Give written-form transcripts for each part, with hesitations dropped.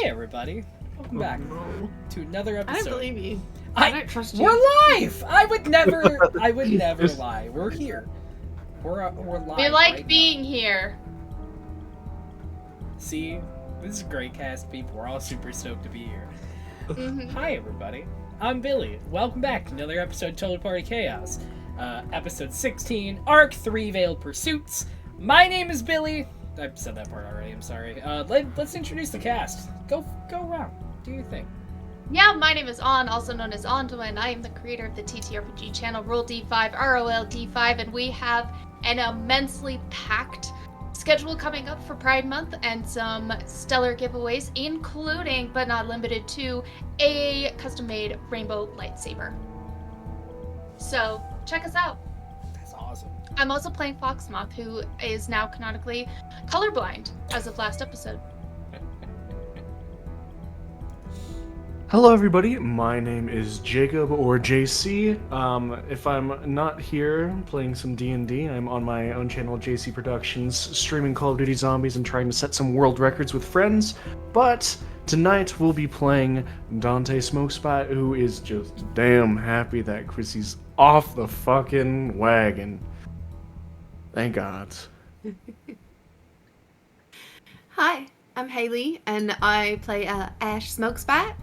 everybody. Welcome back to another episode. I don't believe you. I don't trust you. We're live! I would never lie. We're here. We're live. We like right being now. here. See? This is a great cast of people. We're all super stoked to be here. Mm-hmm. Hi, everybody. I'm Billy. Welcome back to another episode of Total Party Chaos. Episode 16, Arc 3 Veiled Pursuits. My name is Billy. I've said that part already, I'm sorry. Let's introduce the cast. Go around. Do your thing. Yeah, my name is On, also known as Onduin. I am the creator of the TTRPG channel Roll D5, ROL D5, and we have an immensely packed schedule coming up for Pride Month and some stellar giveaways, including, but not limited to, a custom-made rainbow lightsaber. So, check us out. That's awesome. I'm also playing Foxmoth, who is now canonically colorblind as of last episode. Hello everybody, my name is Jacob or JC. If I'm not here playing some D&D, I'm on my own channel JC Productions, streaming Call of Duty Zombies and trying to set some world records with friends. But tonight we'll be playing Dante Smokespot, who is just damn happy that Chrissy's off the fucking wagon. Thank God. Hi, I'm Haley, and I play Ash Smokespat.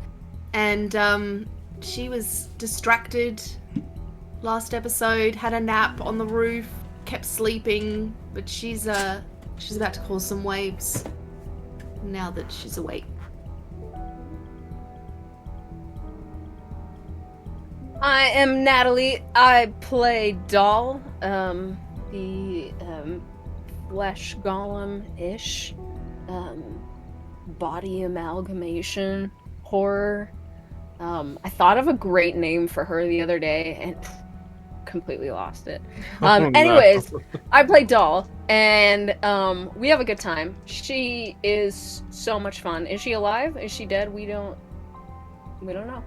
And she was distracted last episode, had a nap on the roof, kept sleeping, but she's about to cause some waves now that she's awake. I am Natalie. I play Doll, the flesh golem-ish, body amalgamation horror. I thought of a great name for her the other day and completely lost it. Anyways, no. I play Doll, and we have a good time. She is so much fun. Is she alive? Is she dead? We don't know.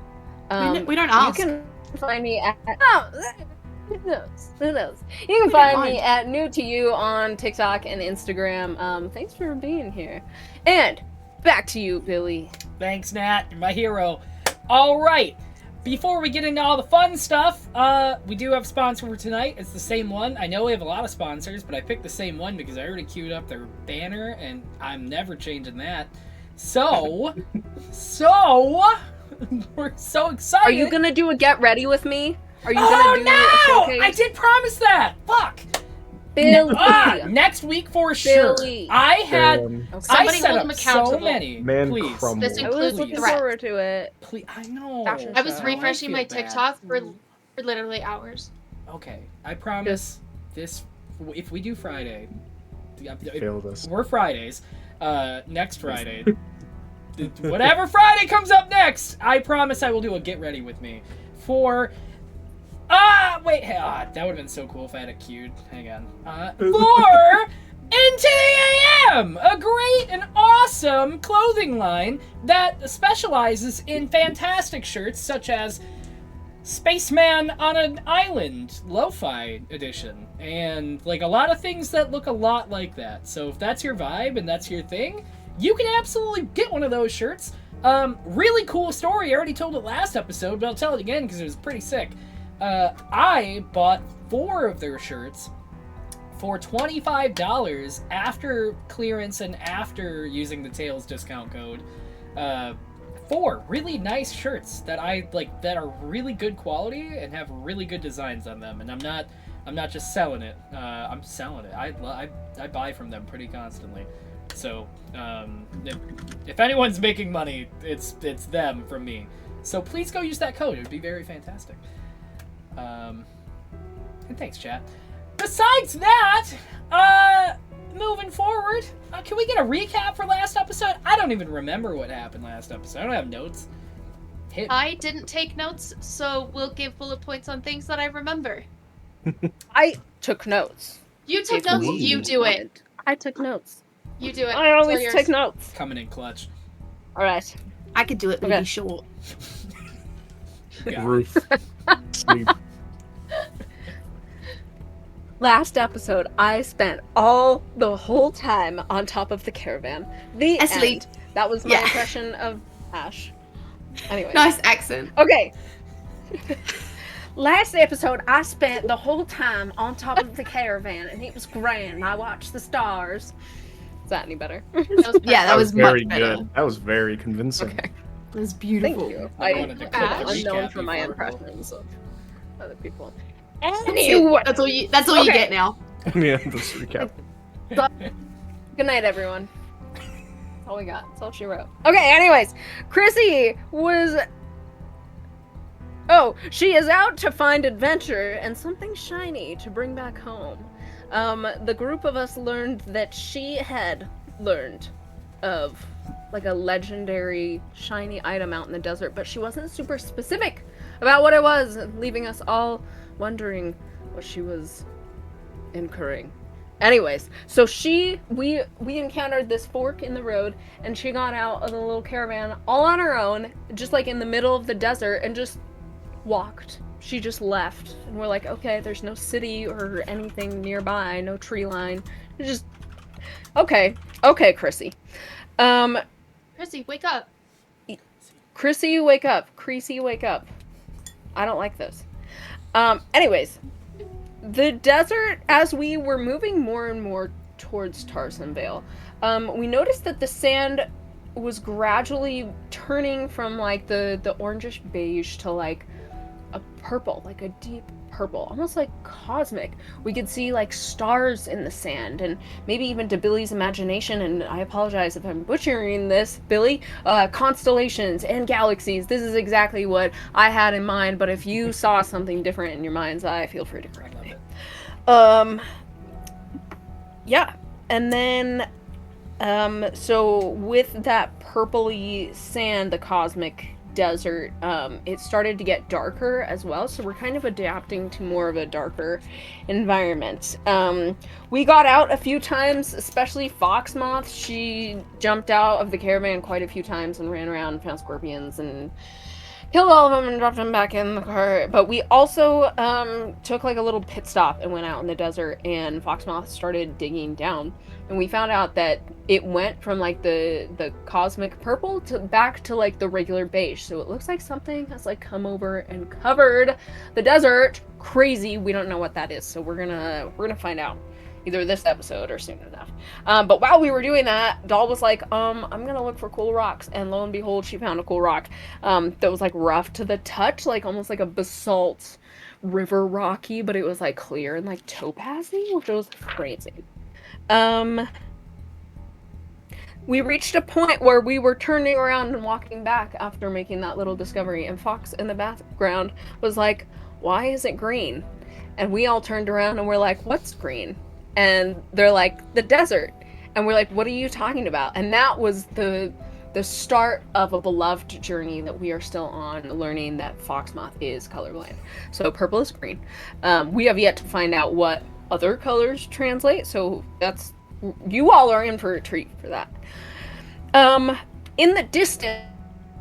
We don't ask. You can find me at who knows? You can find me at New to You on TikTok and Instagram. Thanks for being here. And back to you, Billy. Thanks, Nat. You're my hero. All right. Before we get into all the fun stuff, we do have a sponsor for tonight. It's the same one. I know we have a lot of sponsors, but I picked the same one because I already queued up their banner, and I'm never changing that. So, we're so excited. Are you gonna do a get ready with me? Are you gonna do a showcase? I did promise that. Fuck. Billy. Next week for sure. I had somebody hold him accountable. So many. Man, please. crumble. This I includes was looking threats. forward to it. Please, I know. I was refreshing my I feel bad. TikTok for literally hours. Okay, I promise this. If we do Friday, Fail this. we're Fridays. Next Friday, whatever Friday comes up next, I promise I will do a get ready with me for. Wait, that would have been so cool if I had it queued. Hang on. For Into the AM! A great and awesome clothing line that specializes in fantastic shirts such as Spaceman on an Island, Lo-Fi edition, and like a lot of things that look a lot like that. So if that's your vibe and that's your thing, you can absolutely get one of those shirts. Really cool story. I already told it last episode, but I'll tell it again because it was pretty sick. I bought 4 of their shirts for $25 after clearance and after using the Tails discount code. 4 really nice shirts that I like, that are really good quality and have really good designs on them. And I'm not just selling it. I'm selling it. I buy from them pretty constantly. So if anyone's making money, it's them from me. So please go use that code. It would be very fantastic. And thanks, chat. Besides that, moving forward, can we get a recap for last episode? I don't even remember what happened last episode. I don't have notes. I didn't take notes, so we'll give bullet points on things that I remember. I took notes. You took notes, you do it. I took notes. You do it. I always take notes. Coming in clutch. Alright. I could do it, but it'd be short. Roof. Sleep. Last episode, I spent the whole time on top of the caravan. The Asleep. end. That was my Yeah. impression of Ash. Anyway. Nice accent. Okay. Last episode, I spent the whole time on top of the caravan, and it was grand. I watched the stars. Is that any better? Yeah, that was very much better. good. That was very convincing. Okay. It was Thank beautiful. you. I I wanted to click am the unknown recap for my before. impressions of other people. That's it. Anyway. That's all you. That's all you Okay. get now. Yeah, this recap. Good night, everyone. That's all we got. That's all she wrote. Okay, anyways. Chrissy was... Oh, she is out to find adventure and something shiny to bring back home. The group of us learned that she had learned of like a legendary shiny item out in the desert, but she wasn't super specific about what it was, leaving us all wondering what she was incurring. Anyways, so we encountered this fork in the road, and she got out of the little caravan all on her own, just like in the middle of the desert, and just walked. She just left, and we're like, okay, there's no city or anything nearby, no tree line. Just okay, Chrissy. Chrissy, wake up. Chrissy, wake up. Creasy, wake up. I don't like this. Anyways, the desert, as we were moving more and more towards Tarsonvale, we noticed that the sand was gradually turning from like the orangish beige to like a purple, like a deep purple, almost like cosmic. We could see like stars in the sand, and maybe even to Billy's imagination, and I apologize if I'm butchering this, Billy, constellations and galaxies. This is exactly what I had in mind, but if you saw something different in your mind's eye, feel free to correct me. Yeah, and then so with that purpley sand, the cosmic desert, it started to get darker as well, so we're kind of adapting to more of a darker environment. We got out a few times, especially Foxmoth. She jumped out of the caravan quite a few times and ran around and found scorpions and killed all of them and dropped them back in the car. But we also took like a little pit stop and went out in the desert, and Foxmoth started digging down, and we found out that it went from like the cosmic purple to back to like the regular beige. So it looks like something has like come over and covered the desert. Crazy. We don't know what that is, so we're gonna find out either this episode or soon enough. But while we were doing that, Doll was like, I'm gonna look for cool rocks, and lo and behold, she found a cool rock that was like rough to the touch, like almost like a basalt river rocky, but it was like clear and like topazy, which was crazy. We reached a point where we were turning around and walking back after making that little discovery, and Fox in the background was like, why is it green? And we all turned around and we're like, what's green? And they're like, the desert. And we're like, what are you talking about? And that was the start of a beloved journey that we are still on, learning that Foxmoth is colorblind. So purple is green. We have yet to find out what other colors translate, so that's, you all are in for a treat for that. In the distance,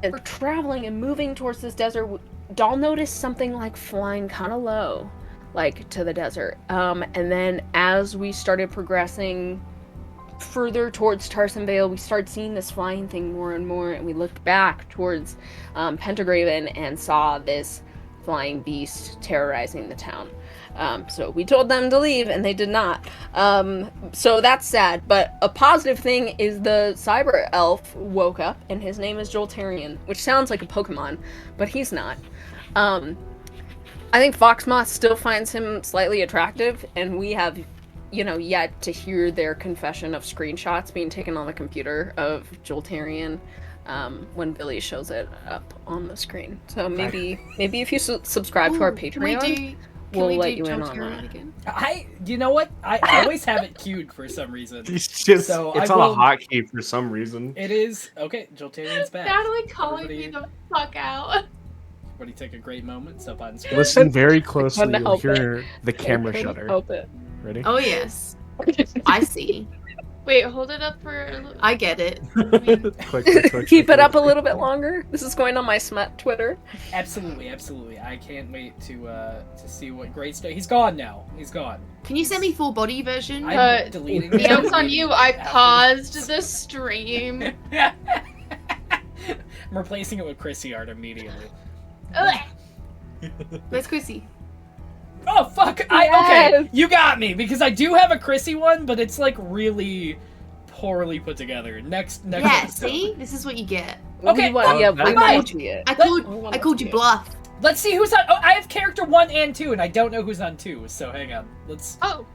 we're traveling and moving towards this desert. Doll noticed something like flying kind of low, like to the desert. And then as we started progressing further towards Tarsonvale, we started seeing this flying thing more and more, and we looked back towards Pentagraven and saw this flying beast terrorizing the town. So we told them to leave, and they did not. So that's sad, but a positive thing is the cyber elf woke up, and his name is Joltarian, which sounds like a Pokemon, but he's not. I think Foxmoth still finds him slightly attractive, and we have, yet to hear their confession of screenshots being taken on the computer of Joltarian when Billy shows it up on the screen. So maybe if you subscribe to our Patreon, we'll let you in on that. Again? You know what? I always have it queued for some reason. It's on I a will- hotkey for some reason. It is okay. Joltarian's back. Natalie calling Everybody- me the fuck out. Everybody take a great moment. Step on screen. Listen very closely. couldn't You'll help hear the camera I couldn't shutter. help it. Ready? Oh yes, I see. Wait, hold it up for. I get it. Click, click, click, Keep click, it up a click. little bit longer. This is going on my smut Twitter. Absolutely, absolutely. I can't wait to see what great stuff. He's gone now. He's gone. Can you send me full body version? I'm deleting. The joke's on you. I after. paused the stream. I'm replacing it with Chrissy art immediately. Ugh. Where's Chrissy? Oh fuck! Okay, Yes. you got me because I do have a Chrissy one, but it's like really poorly put together. Next Yeah, episode. see? This is what you get. Okay, We want, yeah, we that's want fine. to see it. I Let- called you bluff. Let's see who's on. Oh, I have character 1 and 2, and I don't know who's on 2. So hang on. Let's. Oh,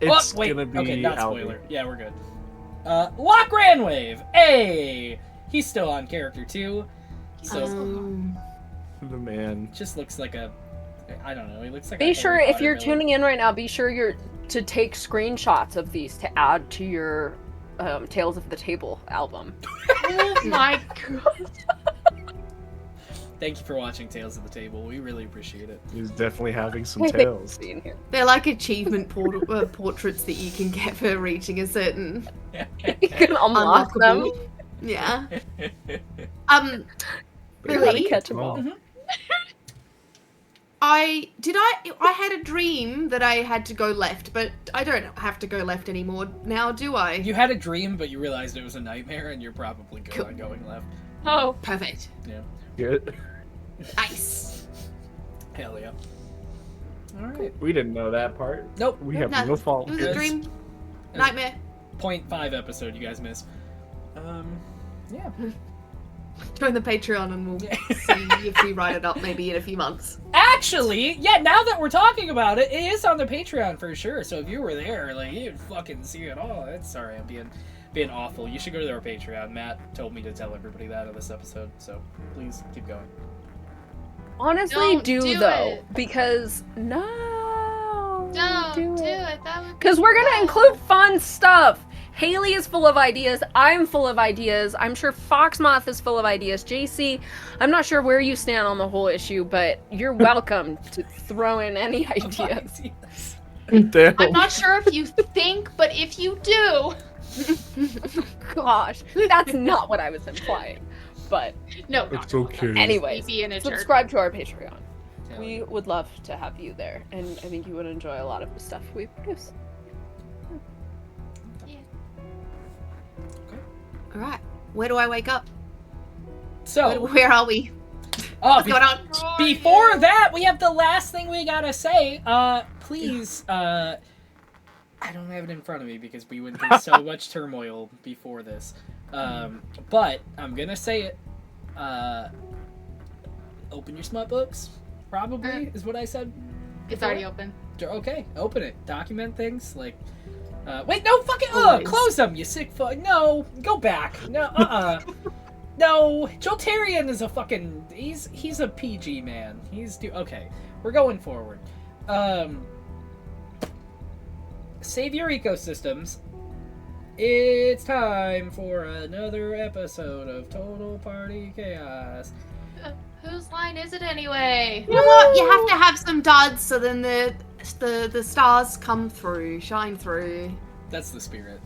It's oh, wait. gonna be Okay, not Albie. spoiler. Yeah, we're good. Lock Ranwave. Hey, he's still on character 2. So The man. just looks like a. I don't know. He looks like. Be a sure Harry if Potter you're villain. tuning in right now, be sure you're to take screenshots of these to add to your Tales of the Table album. oh my god. Thank you for watching Tales of the Table. We really appreciate it. He's definitely having some tails. Scene here. They're like achievement portraits that you can get for reaching a certain You can unlock them. unlockable. Yeah. You gotta Really? catch them all. Oh. I had a dream that I had to go left, but I don't have to go left anymore now, do I? You had a dream, but you realized it was a nightmare, and you're probably good Cool. on going left. Oh, Perfect. Yeah. Good. Nice. Hell yeah. All right. We didn't know that part. Nope. We have No, no fault. It was a Yes. dream. Nightmare. 0.5 episode you guys missed. Yeah. Join the Patreon and we'll Yeah. see if we write it up maybe in a few months. Actually, yeah, now that we're talking about it, it is on the Patreon for sure. So if you were there, like, you'd fucking see it all. It's sorry, I'm being awful. You should go to our Patreon. Matt told me to tell everybody that in this episode, so please keep going. Honestly, Don't do do though, it. because no, don't do it. That would be Because we're gonna fun. include fun stuff. Haley is full of ideas. I'm full of ideas. I'm sure Foxmoth is full of ideas. JC, I'm not sure where you stand on the whole issue, but you're welcome to throw in any ideas. Damn. I'm not sure if you think, but if you do, Gosh, that's not what I was implying. But no. It's okay. anyways, Be in a jerk. subscribe to our Patreon. Hell We yeah. would love to have you there, and I think you would enjoy a lot of the stuff we produce. All right. Where do I wake up? So, Where are we? oh, What's going on? before that, we have the last thing we gotta say. Please, I don't have it in front of me because we went through so much turmoil before this. But I'm gonna say it. Open your smut books. Probably is what I said. It's already open. Okay, open it. Document things like. Wait, no, fucking. Always. Close them, you sick fuck. No, go back. No, No, Joltarian is a fucking. He's a PG man. Okay. We're going forward. Save your ecosystems. It's time for another episode of Total Party Chaos. Whose line is it anyway? You know what? You have to have some duds so then the stars come through, shine through. That's the spirit.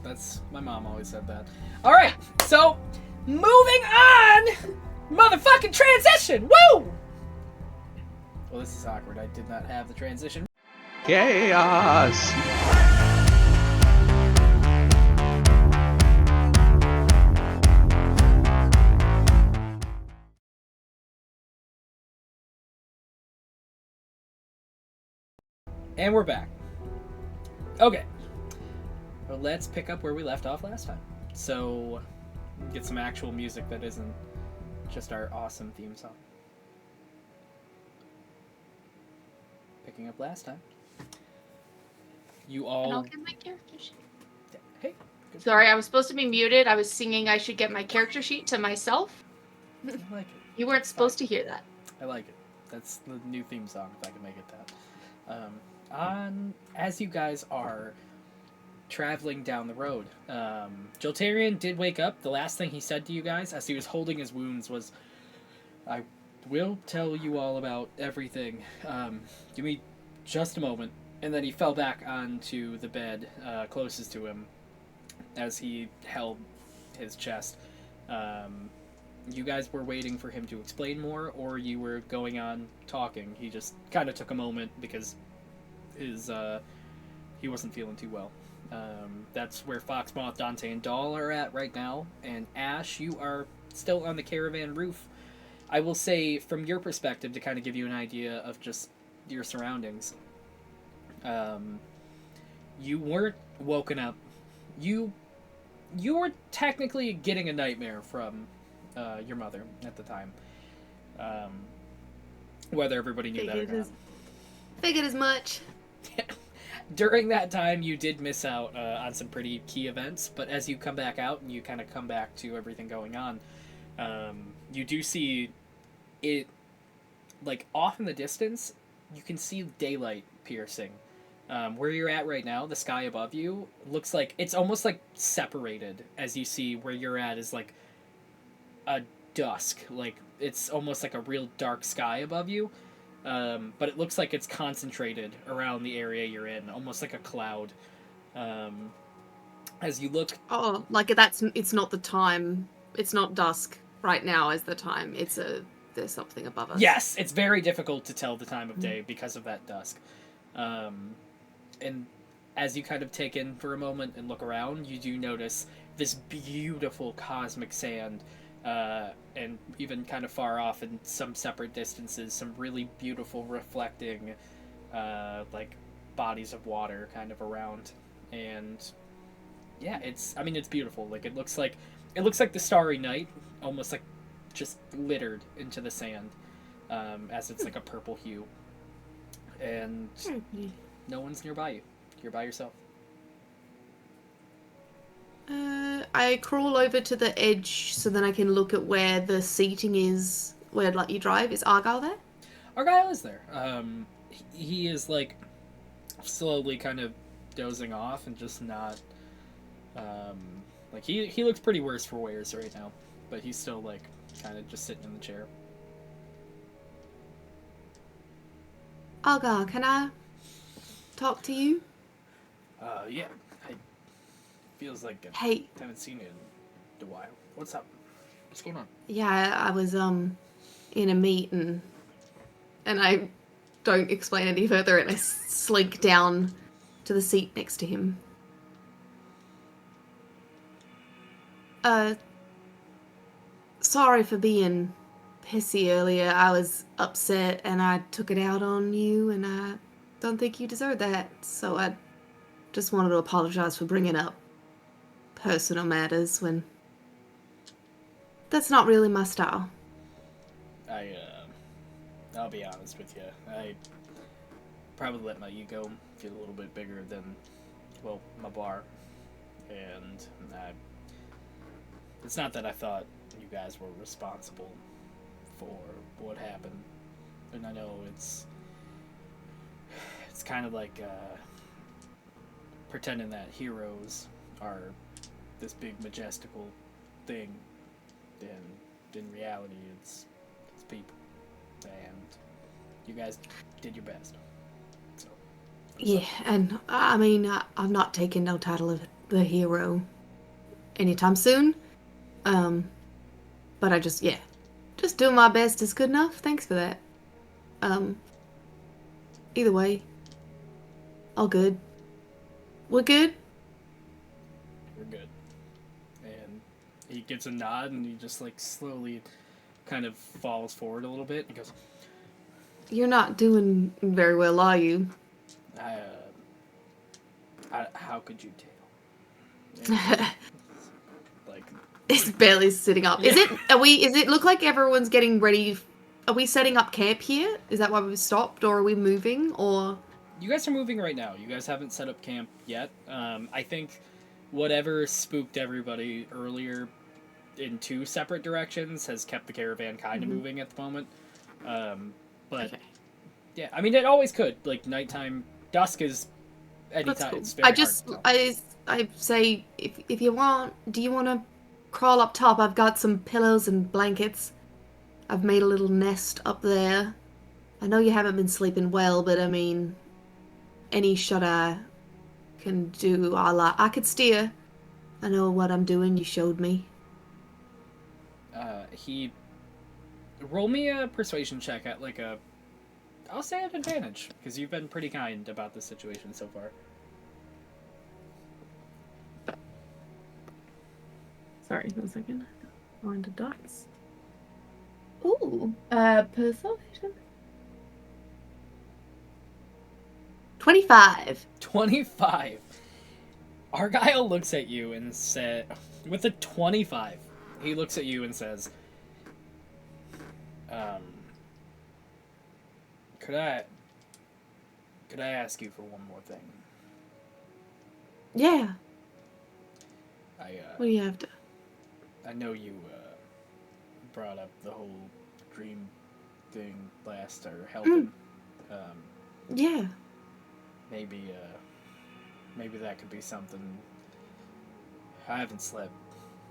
My mom always said that. All right, so moving on. Motherfucking transition. Woo! Well, this is awkward. I did not have the transition. Chaos! And we're back. Okay. Well, let's pick up where we left off last time. So, get some actual music that isn't just our awesome theme song. Picking up last time. You And I'll all. get my character sheet. Hey. Good. Sorry, I was supposed to be muted. I was singing I should get my character sheet to myself. I like it. You weren't supposed to hear that. I like it. That's the new theme song, if I can make it that. As you guys are traveling down the road, Joltarian did wake up. The last thing he said to you guys as he was holding his wounds was, I will tell you all about everything. Give me just a moment. And then he fell back onto the bed closest to him. as he held his chest. You guys were waiting for him to explain more, or you were going on talking? He just kind of took a moment because he wasn't feeling too well. That's where Foxmoth, Dante, and Doll are at right now. And Ash, you are still on the caravan roof. I will say, from your perspective, to kind of give you an idea of just your surroundings, you weren't woken up. You were technically getting a nightmare from your mother at the time. Whether everybody knew that or not. Figured as much. During that time, you did miss out on some pretty key events, but as you come back out and you kind of come back to everything going on, you do see it, like, off in the distance, you can see daylight piercing. Where you're at right now, the sky above you, looks like it's almost like separated, as you see where you're at is like a dusk. Like, it's almost like a real dark sky above you. But it looks like it's concentrated around the area you're in, almost like a cloud. As you look... Oh, like it's not the time. It's not dusk right now as the time. There's something above us. Yes, it's very difficult to tell the time of day because of that dusk. And as you kind of take in for a moment and look around, you do notice this beautiful cosmic sand, and even kind of far off in some separate distances, some really beautiful reflecting, like, bodies of water kind of around. And yeah, it's beautiful. Like, it looks like the starry night, almost like just littered into the sand, as it's like a purple hue. And no one's nearby you. You're by yourself. I crawl over to the edge so then I can look at where the seating is, where, like, you drive. Is Argyle there? Argyle is there. He is, like, slowly kind of dozing off and just not, like, he looks pretty worse for wears right now, but he's still, like, kind of just sitting in the chair. Argyle, can I talk to you? Yeah. Feels like I Hey. haven't seen you in a while. What's up? What's going on? Yeah, I was in a meeting, and I don't explain any further, and I slink down to the seat next to him. Sorry for being pissy earlier. I was upset, and I took it out on you, and I don't think you deserve that, so I just wanted to apologize for bringing up personal matters when that's not really my style. I'll be honest with you. I probably let my ego get a little bit bigger than, well, my bar. And it's not that I thought you guys were responsible for what happened. And I know it's kind of like pretending that heroes are this big majestical thing, and in reality it's people, and you guys did your best. So Yeah, and I mean, I'm not taking no title of the hero anytime soon, but I just doing my best is good enough. Thanks for that. Either way, all good. We're good. we're good. And he gives a nod, and he just, like, slowly kind of falls forward a little bit. He goes, You're not doing very well, are you? how could you tell? And, like, It's barely sitting up. Is it look like everyone's getting ready? Are we setting up camp here? Is that why we've stopped, or are we moving, or? you guys are moving right now. You guys haven't set up camp yet. I think whatever spooked everybody earlier in two separate directions has kept the caravan kind of moving at the moment. But Okay. yeah, I mean, it always could. Like, nighttime, dusk is anytime. That's cool. It's very I just hard to tell. I say if you want, do you want to crawl up top? I've got some pillows and blankets. I've made a little nest up there. I know you haven't been sleeping well, but I mean, any shut eye can do. I could steer. I know what I'm doing. You showed me. He roll me a persuasion check at like a, I'll say an advantage because you've been pretty kind about this situation so far. Sorry, 1 second. Find the dots. Ooh, persuasion. 25. 25. Argyle looks at you and said, with a 25, he looks at you and says, could I ask you for one more thing? Yeah. I What do you have to? I know you brought up the whole dream thing last, or helping. Yeah. Maybe that could be something. I haven't slept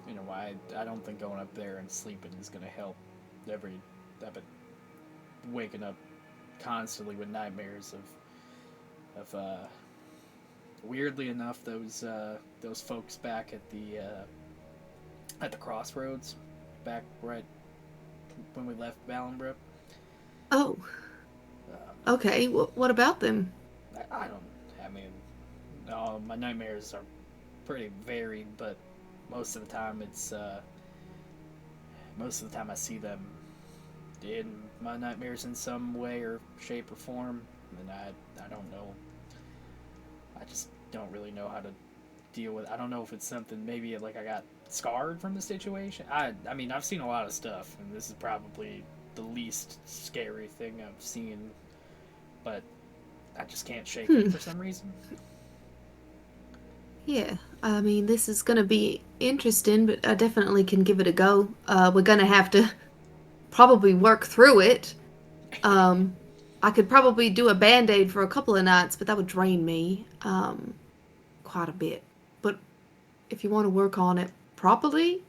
in a while. I don't think going up there and sleeping is gonna help. I've been waking up constantly with nightmares of weirdly enough, those folks back at the crossroads, back right when we left Valenbrook. Oh. Okay. What about them? I mean, my nightmares are pretty varied, but most of the time I see them in my nightmares in some way or shape or form, and I don't know. I just don't really know how to deal with. I don't know if it's something, maybe like I got scarred from the situation. I mean, I've seen a lot of stuff, and this is probably the least scary thing I've seen, but I just can't shake it for some reason. Yeah. I mean, this is gonna be interesting, but I definitely can give it a go. We're gonna have to probably work through it. I could probably do a band-aid for a couple of nights, but that would drain me quite a bit. But if you want to work on it properly,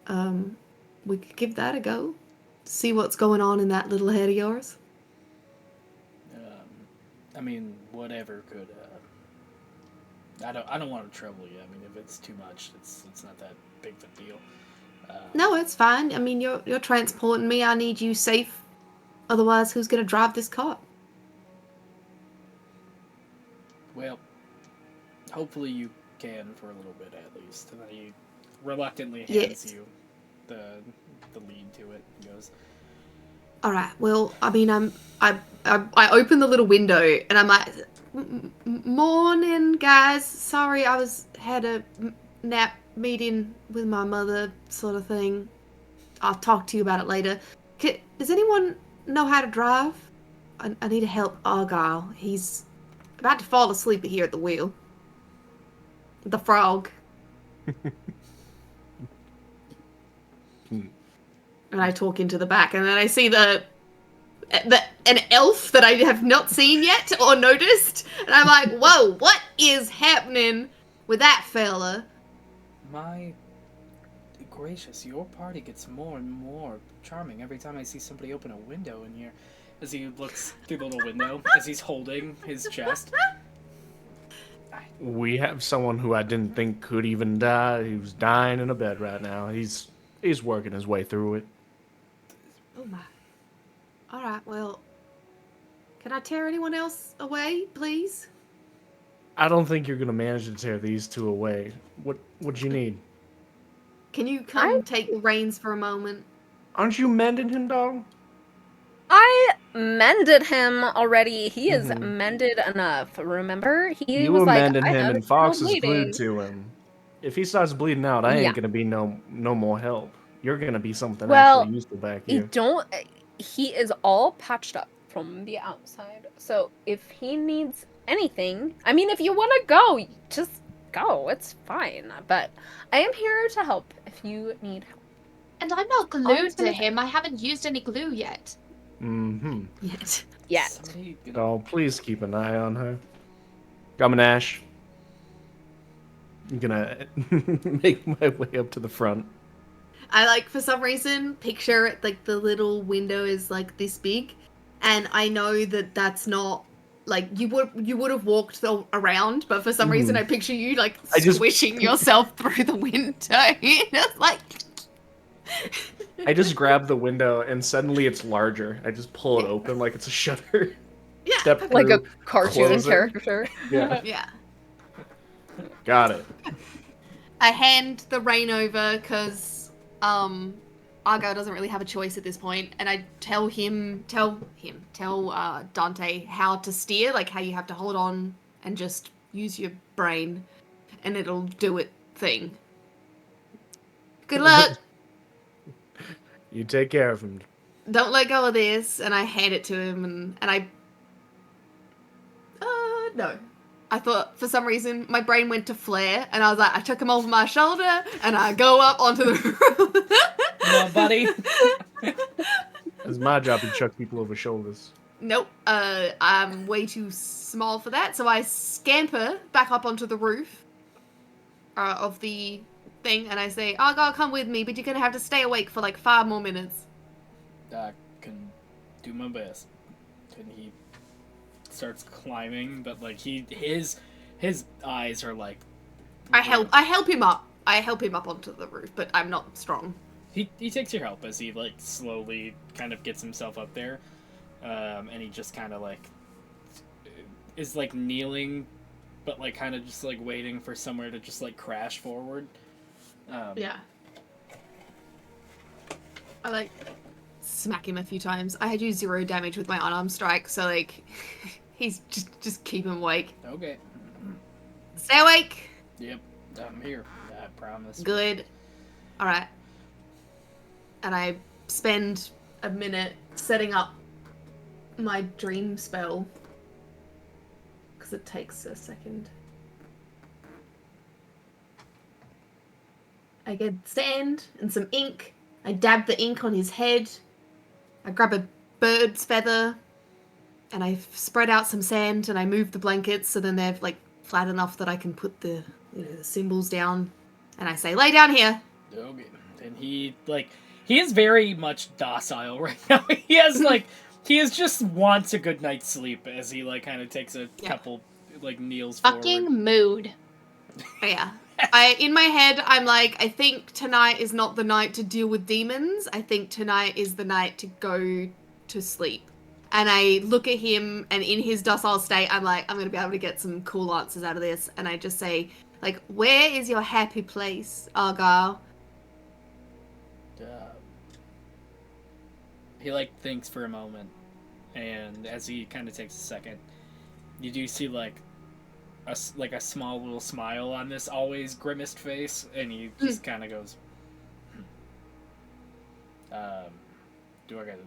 we could give that a go. See what's going on in that little head of yours. I mean, whatever could. I don't want to trouble you. I mean, if it's too much, it's not that big of a deal. No, it's fine. I mean, you're transporting me. I need you safe. Otherwise, who's gonna drive this car? Well, hopefully you can for a little bit at least. And then he reluctantly hands you the lead to it. He goes, All right. Well, I mean, I open the little window and I'm like, morning, guys. Sorry, I had a nap meeting with my mother, sort of thing. I'll talk to you about it later. Does anyone know how to drive? I need to help Argyle. He's about to fall asleep here at the wheel. The frog. And I talk into the back, and then I see an elf that I have not seen yet or noticed, and I'm like, whoa, what is happening with that fella? my gracious, your party gets more and more charming every time I see somebody open a window in here. As he looks through the little window, as he's holding his chest. We have someone who I didn't think could even die. He was dying in a bed right now. He's working his way through it. Oh my. Alright, well, can I tear anyone else away, please? I don't think you're gonna manage to tear these two away. What do you need? Can you come take the reins for a moment? Aren't you mending him, dog? I mended him already. He is mended enough. Remember? He You was were like, mending I him, have and Fox is bleeding. glued to him. If he starts bleeding out, I ain't gonna be no more help. You're gonna be something actually useful back here. He is all patched up from the outside. So if he needs anything, I mean, if you want to go, just go. It's fine. But I am here to help if you need help. And I'm not glued to him. I haven't used any glue yet. Yet. Oh, please keep an eye on her. Coming, Ash. I'm gonna make my way up to the front. I for some reason picture it the little window is this big, and I know that that's not like you would have walked around, but for some reason I picture you like I just- squishing yourself through the window. It's like I just grab the window and suddenly it's larger. I just pull it open like it's a shutter. yeah, Step Like a through, cartoon close it. character. Yeah, yeah. got it. I hand the rein over because Argo doesn't really have a choice at this point, and I tell Dante how to steer, like how you have to hold on and just use your brain, and it'll do it thing. Good luck. You take care of him. Don't let go of this. And I hand it to him, and I no. I thought, for some reason, my brain went to flare, and I was like, I took him over my shoulder, and I go up onto the roof. No, buddy. It's my job to chuck people over shoulders. Nope. I'm way too small for that, so I scamper back up onto the roof of the thing, and I say, oh, God, come with me, but you're gonna have to stay awake for like 5 more minutes. I can do my best. And he starts climbing, but like his eyes are like. I help him up. I help him up onto the roof, but I'm not strong. He takes your help as he like slowly kind of gets himself up there, and he just kind of like is like kneeling, but like kind of just like waiting for somewhere to just like crash forward. Yeah. I like smack him a few times. I had you 0 damage with my unarmed strike, so like he's just keep him awake. Okay. Stay awake. Yep. I'm here. I promise. Good. All right. And I spend a minute setting up my dream spell because it takes a second. I get sand and some ink. I dab the ink on his head. I grab a bird's feather and I spread out some sand and I move the blankets so then they're like flat enough that I can put the the symbols down. And I say, lay down here. Okay. And he is very much docile right now. He just wants a good night's sleep as he like kind of takes a couple like kneels Fucking forward. mood. Oh, yeah. In my head, I'm like, I think tonight is not the night to deal with demons. I think tonight is the night to go to sleep. And I look at him, and in his docile state, I'm like, I'm going to be able to get some cool answers out of this. And I just say, like, where is your happy place, Argyle? He like thinks for a moment, and as he kind of takes a second, you do see like a small little smile on this always grimaced face, and he just kind of goes, do I gotta,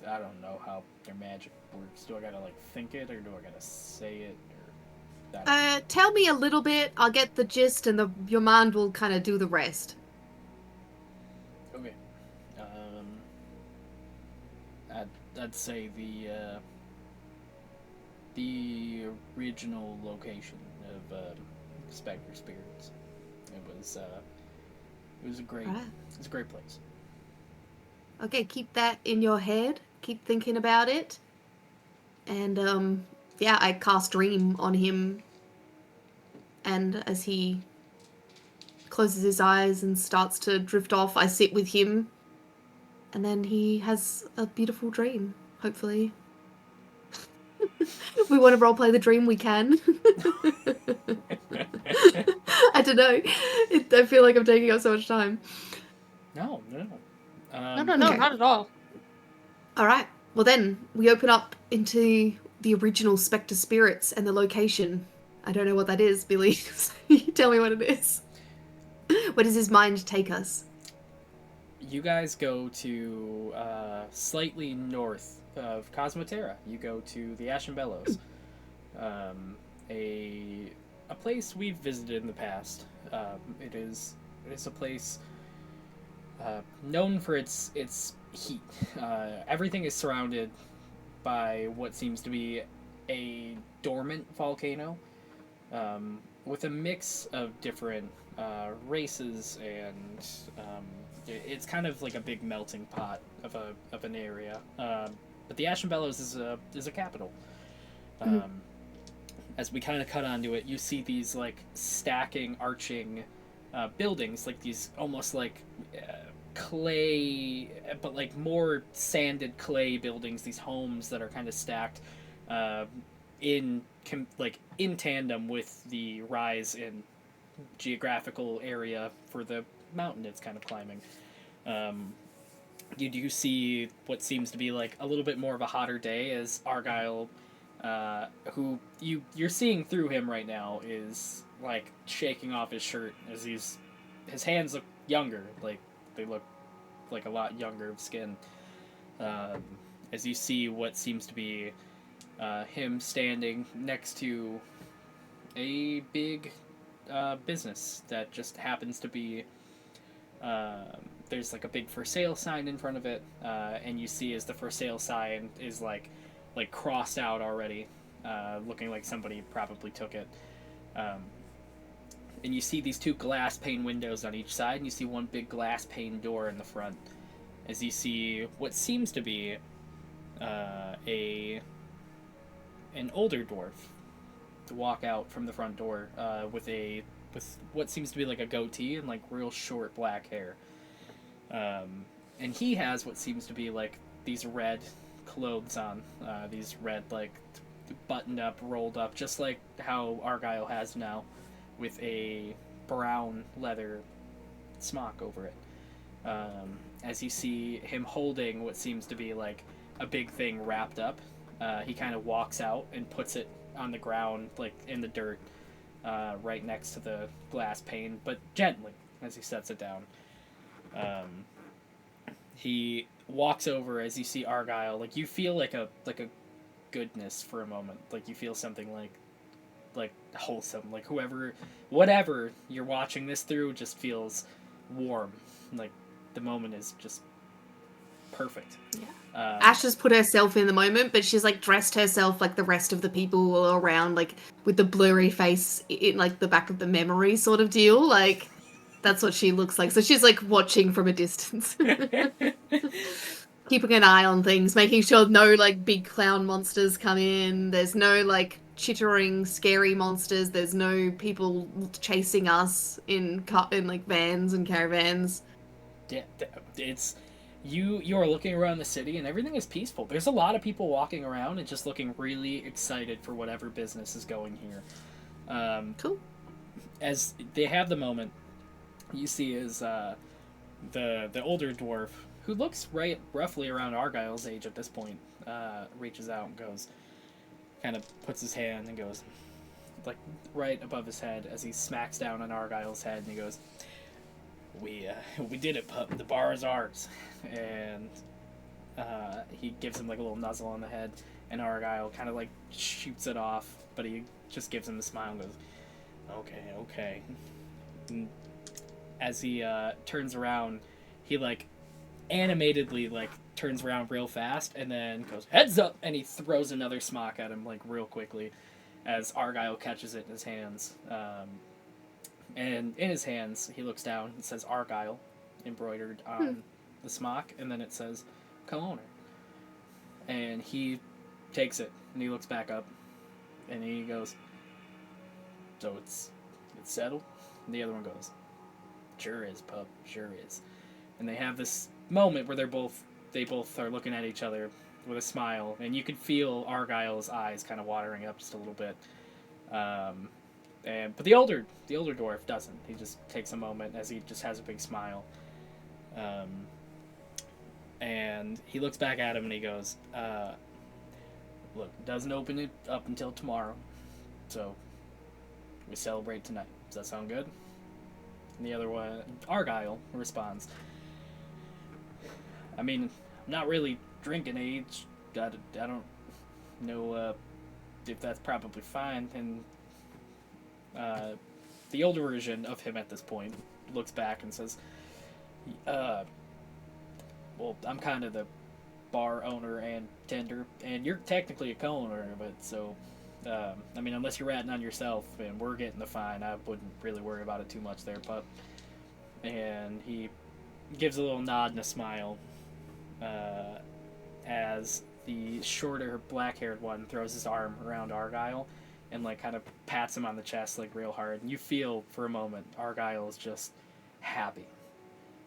I don't know how their magic works. Do I gotta like think it, or do I gotta say it, or Tell me a little bit. I'll get the gist, and your mind will kind of do the rest. Okay. I'd say the original location of Spectre Spirits. It was a great place. Okay, keep that in your head. Keep thinking about it. And I cast Dream on him. And as he closes his eyes and starts to drift off, I sit with him. And then he has a beautiful dream, hopefully. If we want to roleplay the dream, we can. I don't know. I feel like I'm taking up so much time. No. No, Okay. not at all. All right. Well, then we open up into the original Spectre Spirits and the location. I don't know what that is, Billy. So you tell me what it is. Where does his mind take us? You guys go to slightly north of Cosmoterra. You go to the Ashen Bellows, a place we've visited in the past. It is a place known for its heat. Everything is surrounded by what seems to be a dormant volcano, with a mix of different races, and it's kind of like a big melting pot of an area. But the Ashen Bellows is a capital. as we kind of cut onto it, you see these like stacking, arching buildings, like these almost like clay, but like more sanded clay buildings. These homes that are kind of stacked in tandem with the rise in geographical area for the mountain it's kind of climbing. You do see what seems to be like a little bit more of a hotter day as Argyle, who you're seeing through him right now, is like shaking off his shirt as his hands look younger, like they look like a lot younger of skin. As you see what seems to be him standing next to a big business that just happens to be there's like a big for sale sign in front of it, and you see as the for sale sign is like crossed out already, looking like somebody probably took it. And you see these two glass pane windows on each side, and you see one big glass pane door in the front. As you see what seems to be an older dwarf to walk out from the front door with what seems to be like a goatee and like real short black hair. And he has what seems to be like these red clothes on, these red like buttoned up, rolled up, just like how Argyle has now, with a brown leather smock over it. As you see him holding what seems to be like a big thing wrapped up, he kind of walks out and puts it on the ground, like in the dirt, right next to the glass pane, but gently as he sets it down. He walks over as you see Argyle. Like you feel like a goodness for a moment. Like you feel something like wholesome. Like whatever you're watching this through just feels warm. Like the moment is just perfect. Yeah. Ash has put herself in the moment, but she's like dressed herself like the rest of the people all around, like with the blurry face in like the back of the memory sort of deal. Like that's what she looks like. So she's like watching from a distance. Keeping an eye on things, making sure no like big clown monsters come in. There's no like chittering scary monsters. There's no people chasing us in like vans and caravans. Yeah, it's you are looking around the city and everything is peaceful. There's a lot of people walking around and just looking really excited for whatever business is going here. Cool. As they have the moment, you see is the older dwarf, who looks roughly around Argyle's age at this point, reaches out and goes, kind of puts his hand and goes, like right above his head as he smacks down on Argyle's head, and he goes, we did it, pup. The bar is ours. And he gives him like a little nuzzle on the head, and Argyle kind of like shoots it off, but he just gives him the smile and goes, okay. And as he turns around, he like animatedly like turns around real fast and then goes, heads up, and he throws another smock at him like real quickly as Argyle catches it in his hands. And in his hands, he looks down and says Argyle embroidered on the smock, and then it says co-owner. And he takes it and he looks back up and he goes, so it's settled? And the other one goes, sure is, pup, sure is. And they have this moment where they both are looking at each other with a smile, and you can feel Argyle's eyes kind of watering up just a little bit. But the older dwarf doesn't. He just takes a moment as he just has a big smile. And he looks back at him and he goes, look, doesn't open it up until tomorrow, so we celebrate tonight. Does that sound good? And the other one, Argyle, responds, I mean, I'm not really drinking age. I don't know if that's probably fine. And the older version of him at this point looks back and says, well, I'm kind of the bar owner and tender, and you're technically a co-owner of it, so, I mean, unless you're ratting on yourself and we're getting the fine, I wouldn't really worry about it too much there, pup. And he gives a little nod and a smile, as the shorter, black-haired one throws his arm around Argyle and like kind of pats him on the chest like real hard, and you feel for a moment Argyle is just happy.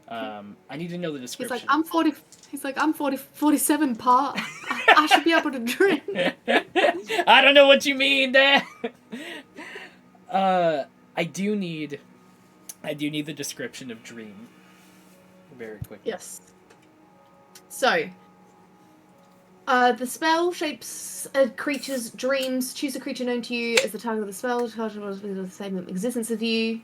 I need to know the description. He's like, I'm 40. He's like, I'm 47, Pa. I should be able to drink. I don't know what you mean, Dad. I do need the description of Dream. Very quickly. Yes. So, the spell shapes a creature's dreams. Choose a creature known to you as the target of the spell. The target was the same existence as you.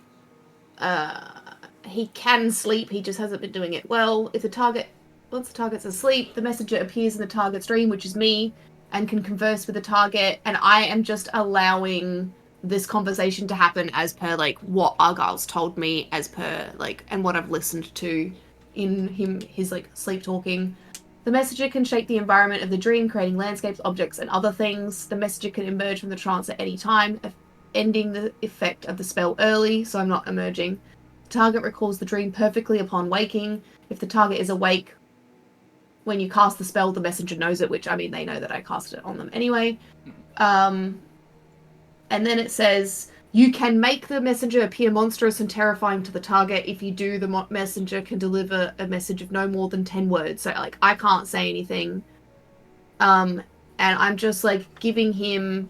He can sleep. He just hasn't been doing it well. Once the target's asleep, the messenger appears in the target's dream, which is me, and can converse with the target. And I am just allowing this conversation to happen as per like what Argyle's told me, as per like, and what I've listened to in his like sleep talking. The messenger can shape the environment of the dream, creating landscapes, objects, and other things. The messenger can emerge from the trance at any time, ending the effect of the spell early, so I'm not emerging. The target recalls the dream perfectly upon waking. If the target is awake when you cast the spell, the messenger knows it, which, I mean, they know that I cast it on them anyway. And then it says, you can make the messenger appear monstrous and terrifying to the target. If you do, the messenger can deliver a message of no more than 10 words. So, like, I can't say anything. And I'm just, like, giving him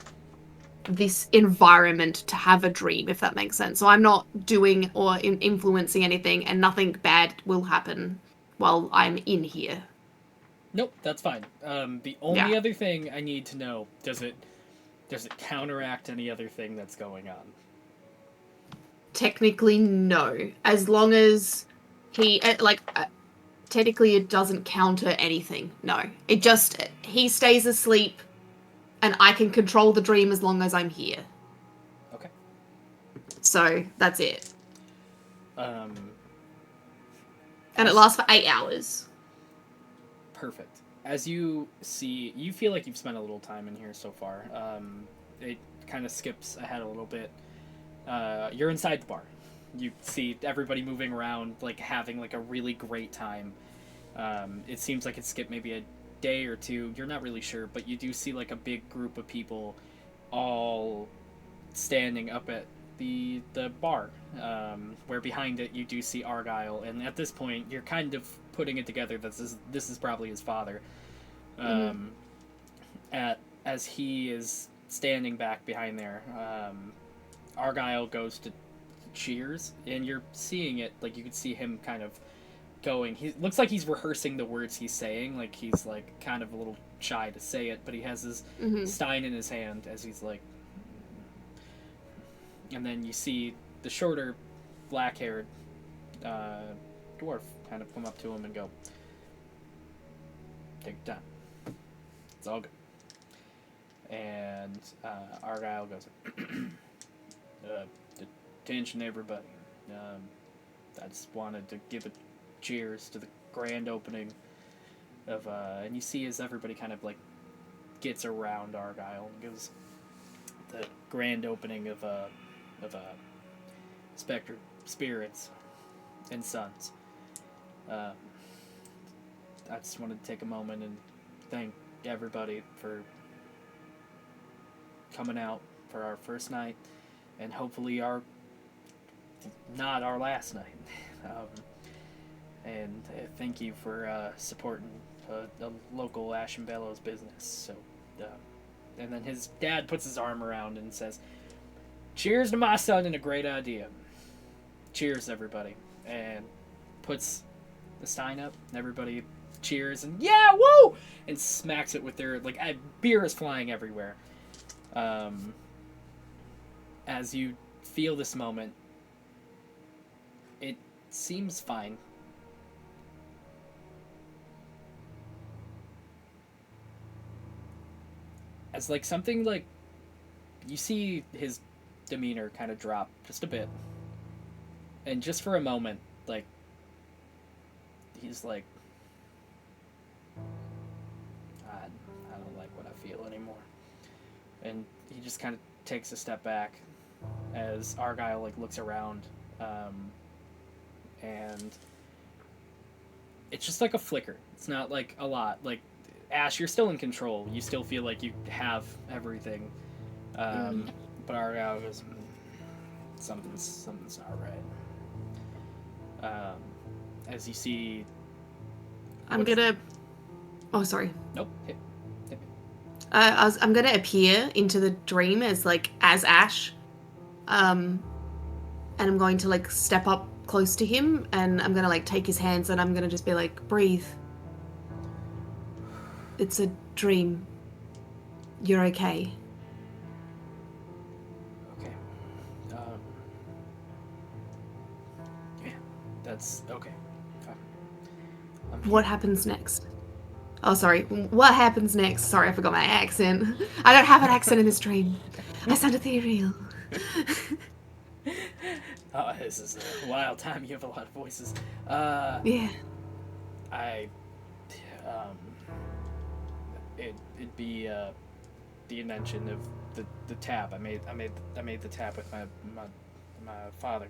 this environment to have a dream, if that makes sense. So I'm not doing or influencing anything, and nothing bad will happen while I'm in here. Nope, that's fine. The only other thing I need to know, does it counteract any other thing that's going on? Technically, no. As long as he, technically it doesn't counter anything. No. It just, he stays asleep, and I can control the dream as long as I'm here. Okay. So, that's it. And it lasts for 8 hours. Perfect. As you see, you feel like you've spent a little time in here so far. It kind of skips ahead a little bit. You're inside the bar. You see everybody moving around, like having like a really great time. It seems like it skipped maybe a day or two. You're not really sure, but you do see like a big group of people all standing up at the bar, where behind it you do see Argyle, and at this point you're kind of putting it together that this is probably his father. As he is standing back behind there, Argyle goes to cheers, and you're seeing it, like you can see him kind of going. He looks like he's rehearsing the words he's saying, like he's like kind of a little shy to say it, but he has his stein in his hand as he's like. And then you see the shorter, black-haired dwarf kind of come up to him and go, "Take your time. It's all good." And Argyle goes, "Attention, everybody. I just wanted to give a cheers to the grand opening of." And you see as everybody kind of like gets around Argyle and gives the grand opening of Spectre, Spirits, and Sons. I just wanted to take a moment and thank everybody for coming out for our first night, and hopefully not our last night. And thank you for supporting the local Ash and Bellows business. So, and then his dad puts his arm around and says, "Cheers to my son and a great idea. Cheers, everybody." And puts the stein up, and everybody cheers and yeah, woo! And smacks it with their, like, beer is flying everywhere. As you feel this moment, it seems fine. As, like, something, like, you see his demeanor kind of drop just a bit. And just for a moment, like, he's like, I don't like what I feel anymore. And he just kind of takes a step back as Argyle, like, looks around. And it's just like a flicker. It's not like a lot. Like, Ash, you're still in control. You still feel like you have everything. But Argyle goes, something's not right. As you see, I'm gonna. Oh, sorry. nope. Hit me. I'm gonna appear into the dream as Ash, and I'm going to step up close to him, and I'm gonna take his hands, and I'm gonna just be like, breathe. It's a dream. You're okay. Okay. Yeah, that's okay. What happens next? Oh, sorry. What happens next? Sorry, I forgot my accent. I don't have an accent in this dream. I sound ethereal. Oh, this is a wild time. You have a lot of voices. Yeah. It'd be the invention of the tap. I made the tap with my father.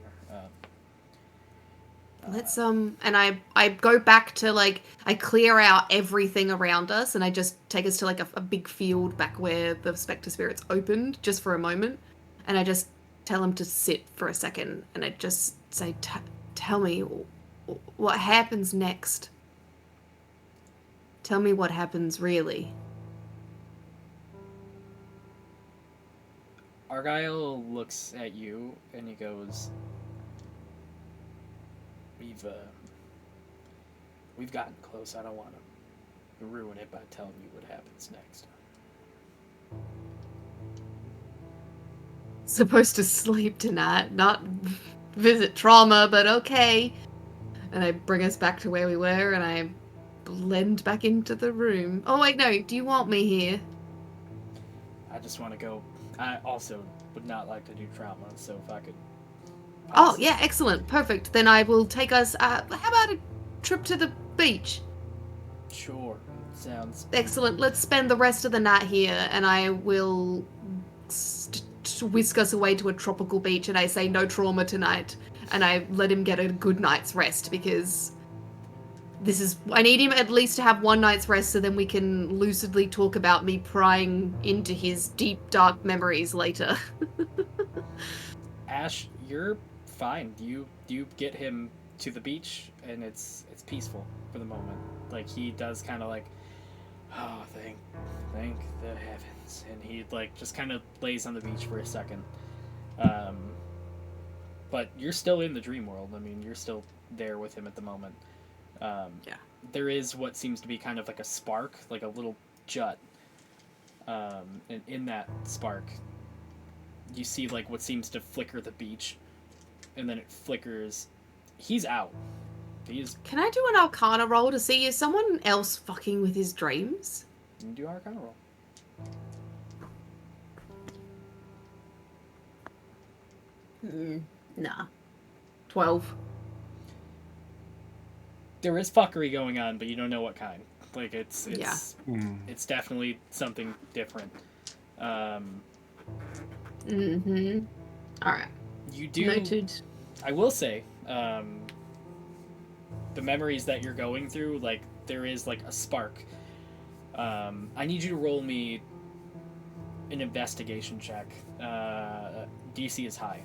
Let's and I go back to I clear out everything around us, and I just take us to a big field back where the Spectre Spirits opened just for a moment, and I just tell him to sit for a second, and I just say, tell me what happens next. Tell me what happens really. Argyle looks at you and he goes, We've gotten close. I don't want to ruin it by telling you what happens next. Supposed to sleep tonight, not visit trauma, but okay. And I bring us back to where we were, and I blend back into the room. Oh wait, no, do you want me here? I just want to go. I also would not like to do trauma, so if I could. Oh yeah, excellent, perfect. Then I will take us. How about a trip to the beach? Sure, sounds Excellent. Let's spend the rest of the night here, and I will whisk us away to a tropical beach. And I say no trauma tonight, and I let him get a good night's rest because I need him at least to have one night's rest, so then we can lucidly talk about me prying into his deep dark memories later. Ash, you're fine. You get him to the beach, and it's peaceful for the moment. He does kind of oh, thank the heavens, and he just kind of lays on the beach for a second. But you're still in the dream world. I mean, you're still there with him at the moment. Yeah. There is what seems to be kind of a spark, a little jut. And in that spark, you see what seems to flicker the beach, and then it flickers. He's out. Can I do an Arcana roll to see is someone else fucking with his dreams? You can do Arcana roll. Nah. 12. There is fuckery going on, but you don't know what kind. It's definitely something different. Mm-hmm. Alright. You do. Noted. I will say, the memories that you're going through, there is a spark. I need you to roll me an investigation check. DC is high.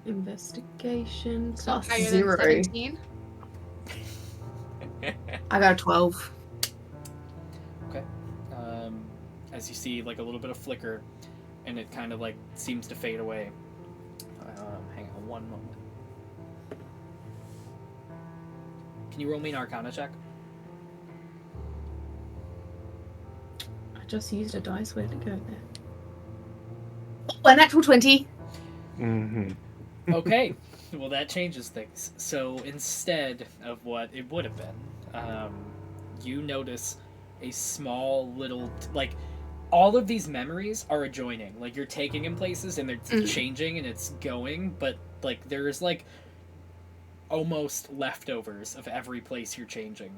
Investigation So plus higher 0. than 17. I got a 12. Okay. As you see, a little bit of flicker, and it kind of seems to fade away. Hang on one moment. Can you roll me an Arcana check? I just used a dice. Where'd it go there? Oh, a natural 20. Mm-hmm. Okay, well that changes things. So instead of what it would have been, you notice a small little all of these memories are adjoining. You're taking in places and they're changing and it's going, but there's almost leftovers of every place you're changing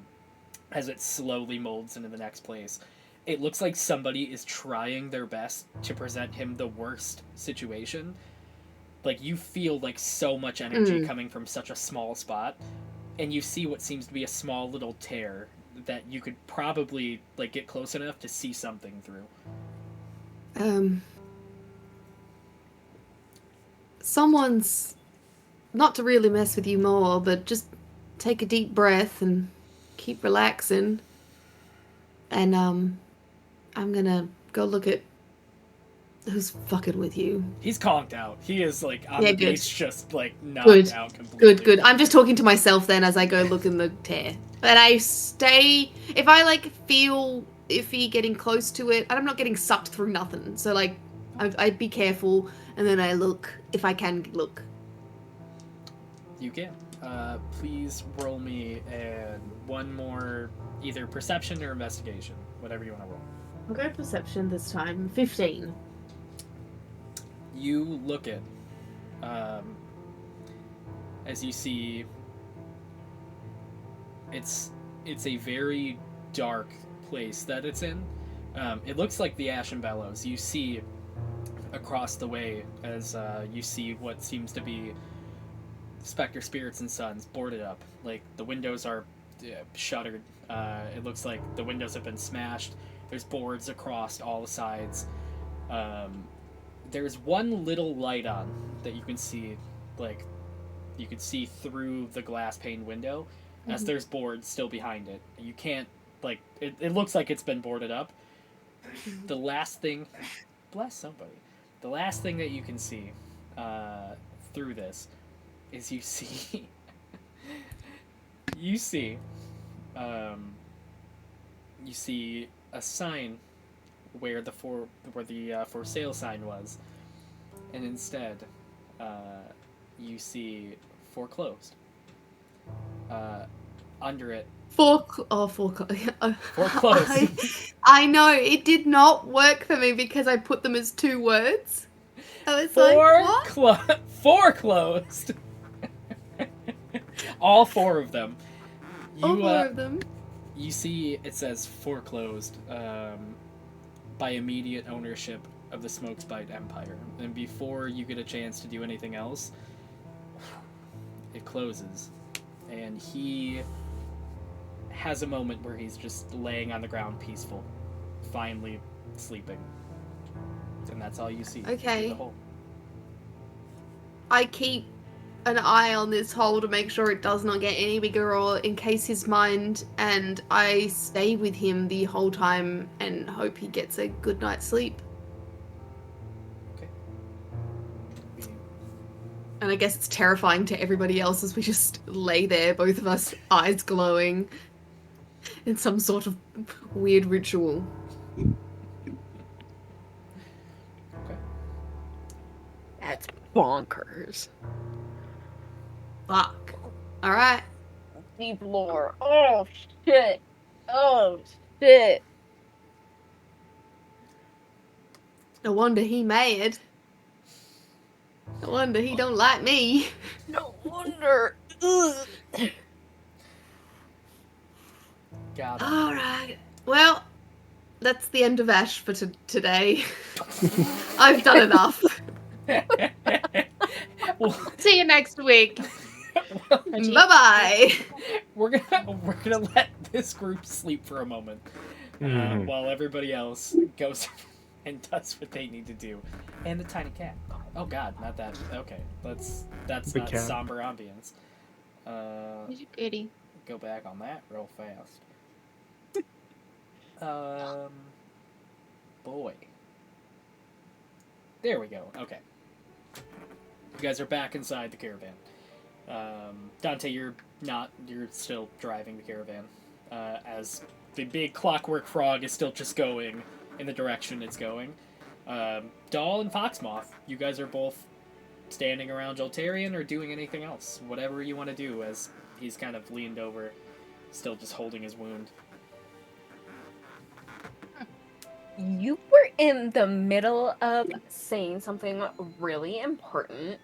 as it slowly molds into the next place. It looks like somebody is trying their best to present him the worst situation. You feel so much energy coming from such a small spot, and you see what seems to be a small little tear that you could probably get close enough to see something through. Someone's not to really mess with you more, but just take a deep breath and keep relaxing. And I'm gonna go look at who's fucking with you. He's conked out. He is like on Yeah, the good. beach, just like knocked Good. out completely. Good. I'm just talking to myself then as I go look in the tear. But I stay. If I like feel iffy getting close to it, and I'm not getting sucked through nothing. So like, I'd be careful, and then I look if I can look. You can. Please roll me and one more, either perception or investigation, whatever you want to roll. I'll go perception this time. 15. You look at, as you see, it's a very dark place that it's in. It looks like the Ashen Bellows. You see across the way as you see what seems to be Spectre Spirits and Sons boarded up. Like the windows are shuttered. It looks like the windows have been smashed. There's boards across all the sides. There's one little light on that you can see, like you can see through the glass pane window, as there's boards still behind it. You can't, like, it looks like it's been boarded up. The last thing, bless somebody, the last thing that you can see through this is you see you see a sign where the for sale sign was, and instead you see foreclosed. Under it, Foreclosed. I know it did not work for me because I put them as two words. I was like, what? Foreclosed. All four of them. All four of them. You see, it says foreclosed by immediate ownership of the Smokespite Empire. And before you get a chance to do anything else, it closes. And he has a moment where he's just laying on the ground peaceful, finally sleeping. And that's all you see. Okay. Through the hole. I keep an eye on this hole to make sure it does not get any bigger or in case his mind, and I stay with him the whole time and hope he gets a good night's sleep. Okay. And I guess it's terrifying to everybody else as we just lay there, both of us eyes glowing in some sort of weird ritual. Okay. That's bonkers. Fuck. Alright. Deep lore. Oh shit. Oh shit. No wonder he mad. No wonder he don't like me. No wonder. Ugh. Got him. Alright. Well, that's the end of Ash for today. I've done enough. Well, See you next week. Bye-bye. we're gonna let this group sleep for a moment while everybody else goes and does what they need to do. And the tiny cat. Oh God, not that. Okay, that's The not cat. somber ambience. Goody. Go back on that real fast. Boy. There we go. Okay. You guys are back inside the caravan. Dante, you're still driving the caravan. As the big clockwork frog is still just going in the direction it's going. Doll and Foxmoth, you guys are both standing around Joltarian or doing anything else. Whatever you want to do, as he's kind of leaned over, still just holding his wound. You were in the middle of saying something really important,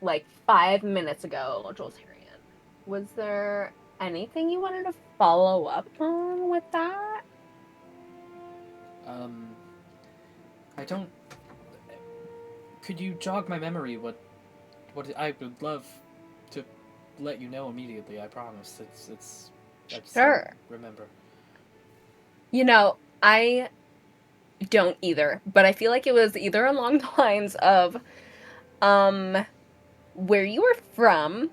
like 5 minutes ago, Joltarian. Was there anything you wanted to follow up on with that? I don't... Could you jog my memory? What I would love to let you know immediately, I promise. I just Sure. don't remember. You know, I don't either, but I feel like it was either along the lines of where you were from,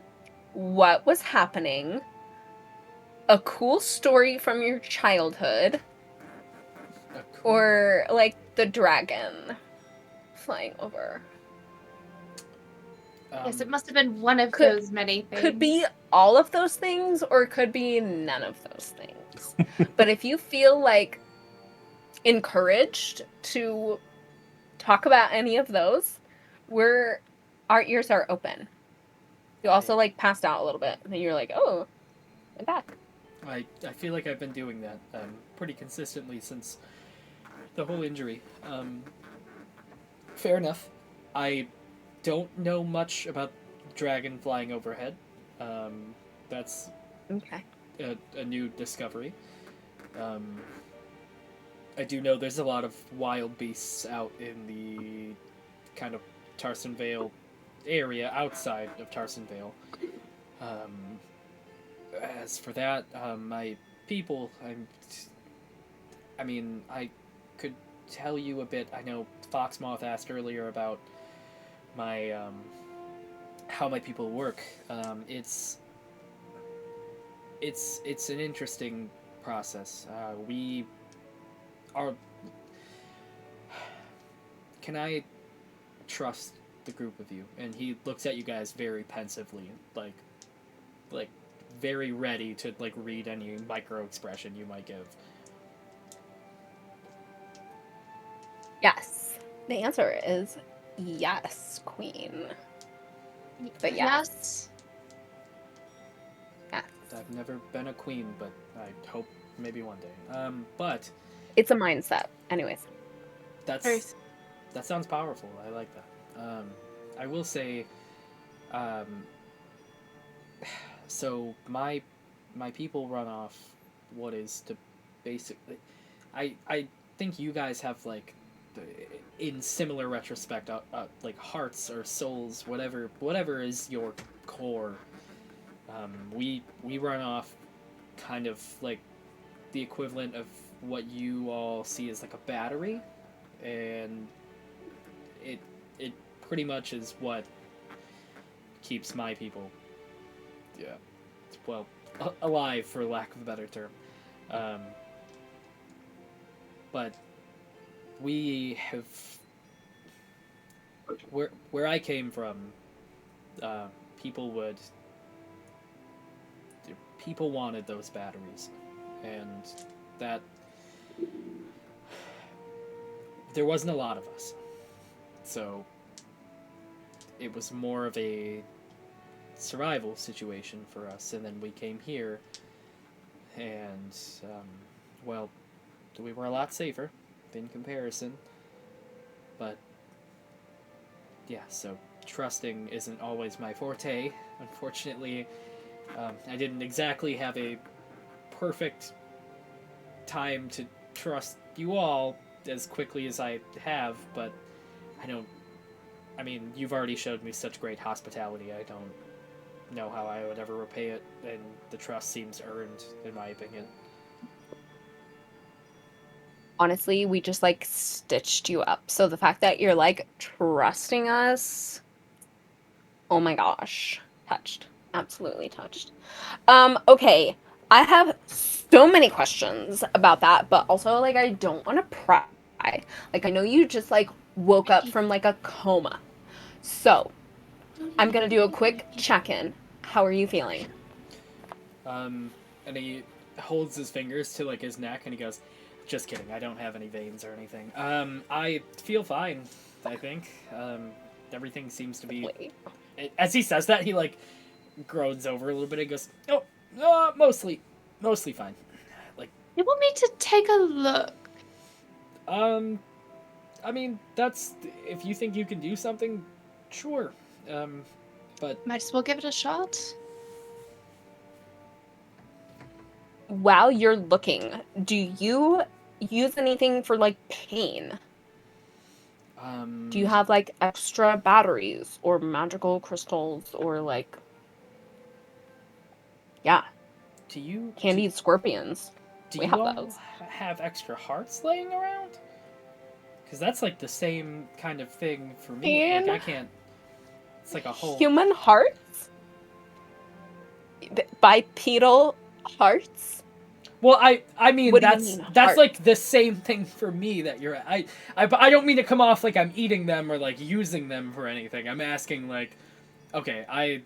what was happening, a cool story from your childhood, or like the dragon flying over. Yes, it must have been one of could- those many things. Could be all of those things, or it could be none of those things. But if you feel like encouraged to talk about any of those, our ears are open. You also like passed out a little bit, and you're like, "Oh, I'm back." I feel like I've been doing that pretty consistently since the whole injury. Fair enough. I don't know much about dragon flying overhead. That's Okay. a new discovery. I do know there's a lot of wild beasts out in the kind of Tarson Vale area outside of Tarson Vale. As for that, my people, I could tell you a bit. I know Foxmoth asked earlier about my how my people work. It's an interesting process. We are. Can I trust the group of you? And he looks at you guys very pensively, like very ready to like read any micro expression you might give. Yes. The answer is yes, Queen. But yes. Yes. I've never been a queen, but I hope maybe one day. But It's a mindset. Anyways. that sounds powerful. I like that. I will say, so my people run off what is to basically, I think you guys have like, in similar retrospect, like hearts or souls, whatever is your core. We run off kind of like the equivalent of what you all see as like a battery, and it pretty much is what keeps my people, well, alive, for lack of a better term. But we have, where I came from, people wanted those batteries, and that there wasn't a lot of us, so it was more of a survival situation for us. And then we came here, and well, we were a lot safer in comparison, but yeah, so trusting isn't always my forte, unfortunately. I didn't exactly have a perfect time to trust you all as quickly as I have, but you've already showed me such great hospitality. I don't know how I would ever repay it, and the trust seems earned, in my opinion. Honestly, we just like stitched you up. So the fact that you're like trusting us, oh my gosh, touched. Absolutely touched. Okay. I have so many questions about that, but also like I don't want to pry. Like I know you just like woke up from like a coma. So, I'm going to do a quick check-in. How are you feeling? And he holds his fingers to like his neck, and he goes, "Just kidding. I don't have any veins or anything. I feel fine, I think. Everything seems to be..." As he says that, he like groans over a little bit and goes, "Oh, mostly fine." Like, You want me to take a look? that's, if you think you can do something, sure. But Might as well give it a shot. While you're looking, do you use anything for like pain? Do you have like extra batteries or magical crystals or like, yeah, do you candied scorpions? do We you have all those. have extra hearts laying around? Because that's like the same kind of thing for me. And Like I can't. It's like a whole. human hearts? Bipedal hearts? Well, I mean What do you that's mean, that's heart? like the same thing for me that you're. I don't mean to come off like I'm eating them or like using them for anything. I'm asking like, okay,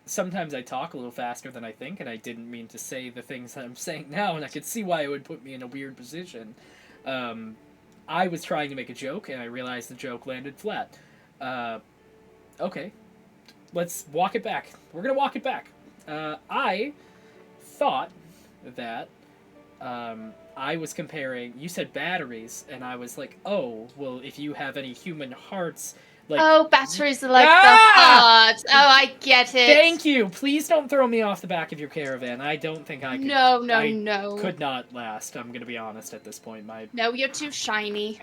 sometimes I talk a little faster than I think, and I didn't mean to say the things that I'm saying now, and I could see why it would put me in a weird position. I was trying to make a joke, and I realized the joke landed flat. Okay, let's walk it back. We're gonna walk it back. I thought that I was comparing. You said batteries, and I was like, oh, well, if you have any human hearts, like. Oh, batteries are like the Ah! heart. Oh, I get it. Thank you. Please don't throw me off the back of your caravan. I don't think I could. No, I no. could not last. I'm gonna be honest at this point. No, you're too shiny.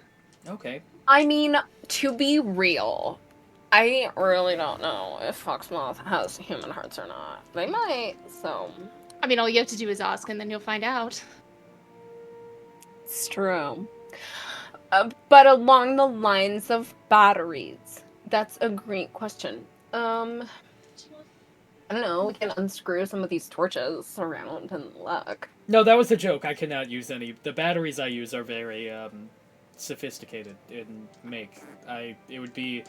Okay. I mean, to be real, I really don't know if Foxmoth has human hearts or not. They might, so. I mean, all you have to do is ask, and then you'll find out. It's true. But along the lines of batteries, that's a great question. I don't know, we can unscrew some of these torches around and look. No, that was a joke. I cannot use any. The batteries I use are very sophisticated in make. It would be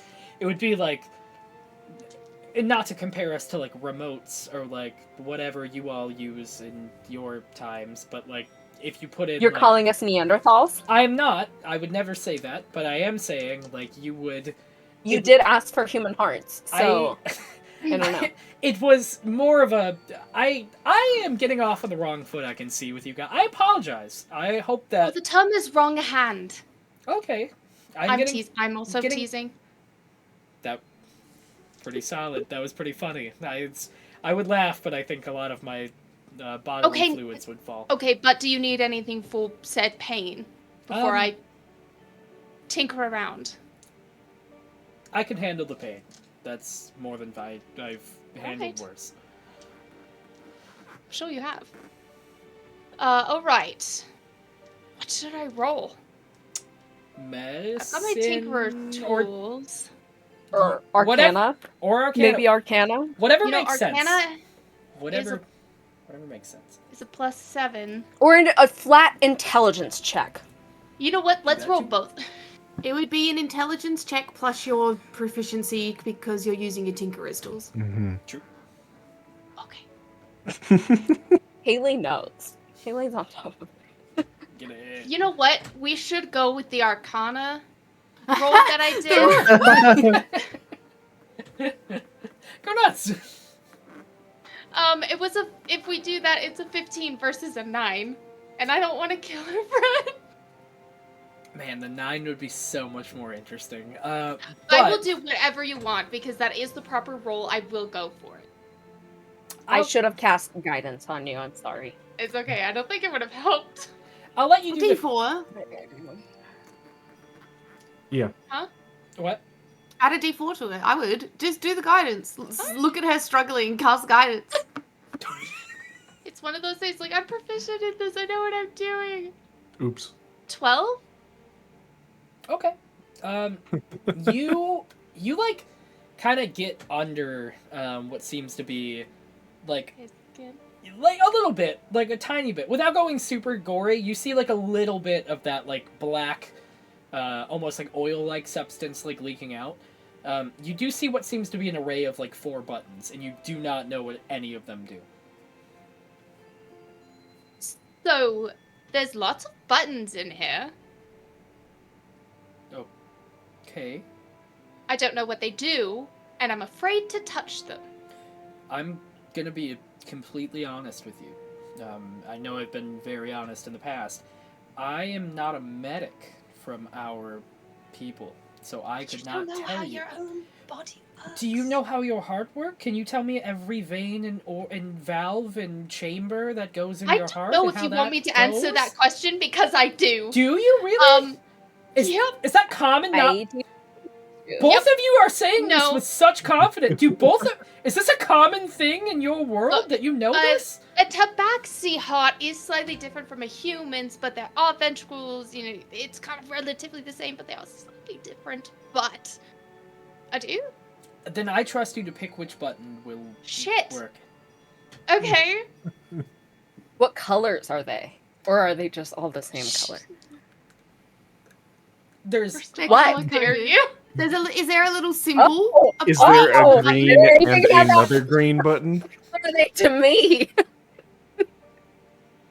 like, and not to compare us to like remotes or like whatever you all use in your times, but like if you put in. You're like, calling us Neanderthals? I am not. I would never say that, but I am saying like you would. You did ask for human hearts, so I don't know. It was more of a. I am getting off on the wrong foot. I can see with you guys. I apologize. I hope Well, that. the term is wrong hand. Okay. I'm also getting- teasing. That pretty solid. That was pretty funny. I would laugh, but I think a lot of my bodily Okay. fluids would fall. Okay, but do you need anything for said pain before I tinker around? I can handle the pain. That's more than I've handled Alright. worse. I'm sure you have. Alright. What should I roll? Medicine. I've got my tinkerer or tools. Or Arcana? Whatever, or Arcana. Maybe Arcana? Whatever You know, makes Arcana sense. Whatever is makes sense. is a +7. Or a flat intelligence check. You know what? Let's That roll too. both. It would be an intelligence check plus your proficiency because you're using your tinkerer's tools. Mm-hmm. Okay. Haley knows. Haley's on top of it. Get it. You know what? We should go with the Arcana roll that I did. Go nuts. It was if we do that, it's a 15 versus a 9. And I don't want to kill her friend. Man, the 9 would be so much more interesting. I But will do whatever you want because that is the proper roll. I will go for it. I should have cast guidance on you, I'm sorry. It's okay. I don't think it would have helped. I'll let you do the D4. Yeah. what? Add a D4 to it. I would. Just do the guidance. Look at her struggling. Cast guidance. It's one of those things like, I'm proficient in this. I know what I'm doing. Oops. 12? Okay. You like kind of get under what seems to be like a little bit, like a tiny bit, without going super gory. You see like a little bit of that like black, almost like oil-like substance like leaking out. You do see what seems to be an array of like 4 buttons, and you do not know what any of them do. So, there's lots of buttons in here. Okay. I don't know what they do, and I'm afraid to touch them. I'm gonna be completely honest with you. I know I've been very honest in the past. I am not a medic from our people, so I could not tell you. own body works. Do you know how your heart works? Can you tell me every vein and valve and chamber that goes in I your don't heart? know and if how you that want me to answer goes? that question because I do. Do you really? Um, Is yep. is that common? Not Both of you are saying this No. with such confidence. Is this a common thing in your world Look, that you know uh, this? A tabaxi heart is slightly different from a human's, but there are ventricles. You know, it's kind of relatively the same, but they are slightly different. But I do. Then I trust you to pick which button will Shit. work. Okay. What colors are they? Or are they just all the same color? There's They're What? color Dare coded. you? Is there a little symbol? Oh, of- Is there Oh, a green I didn't think and about that. another green button? what are they to me?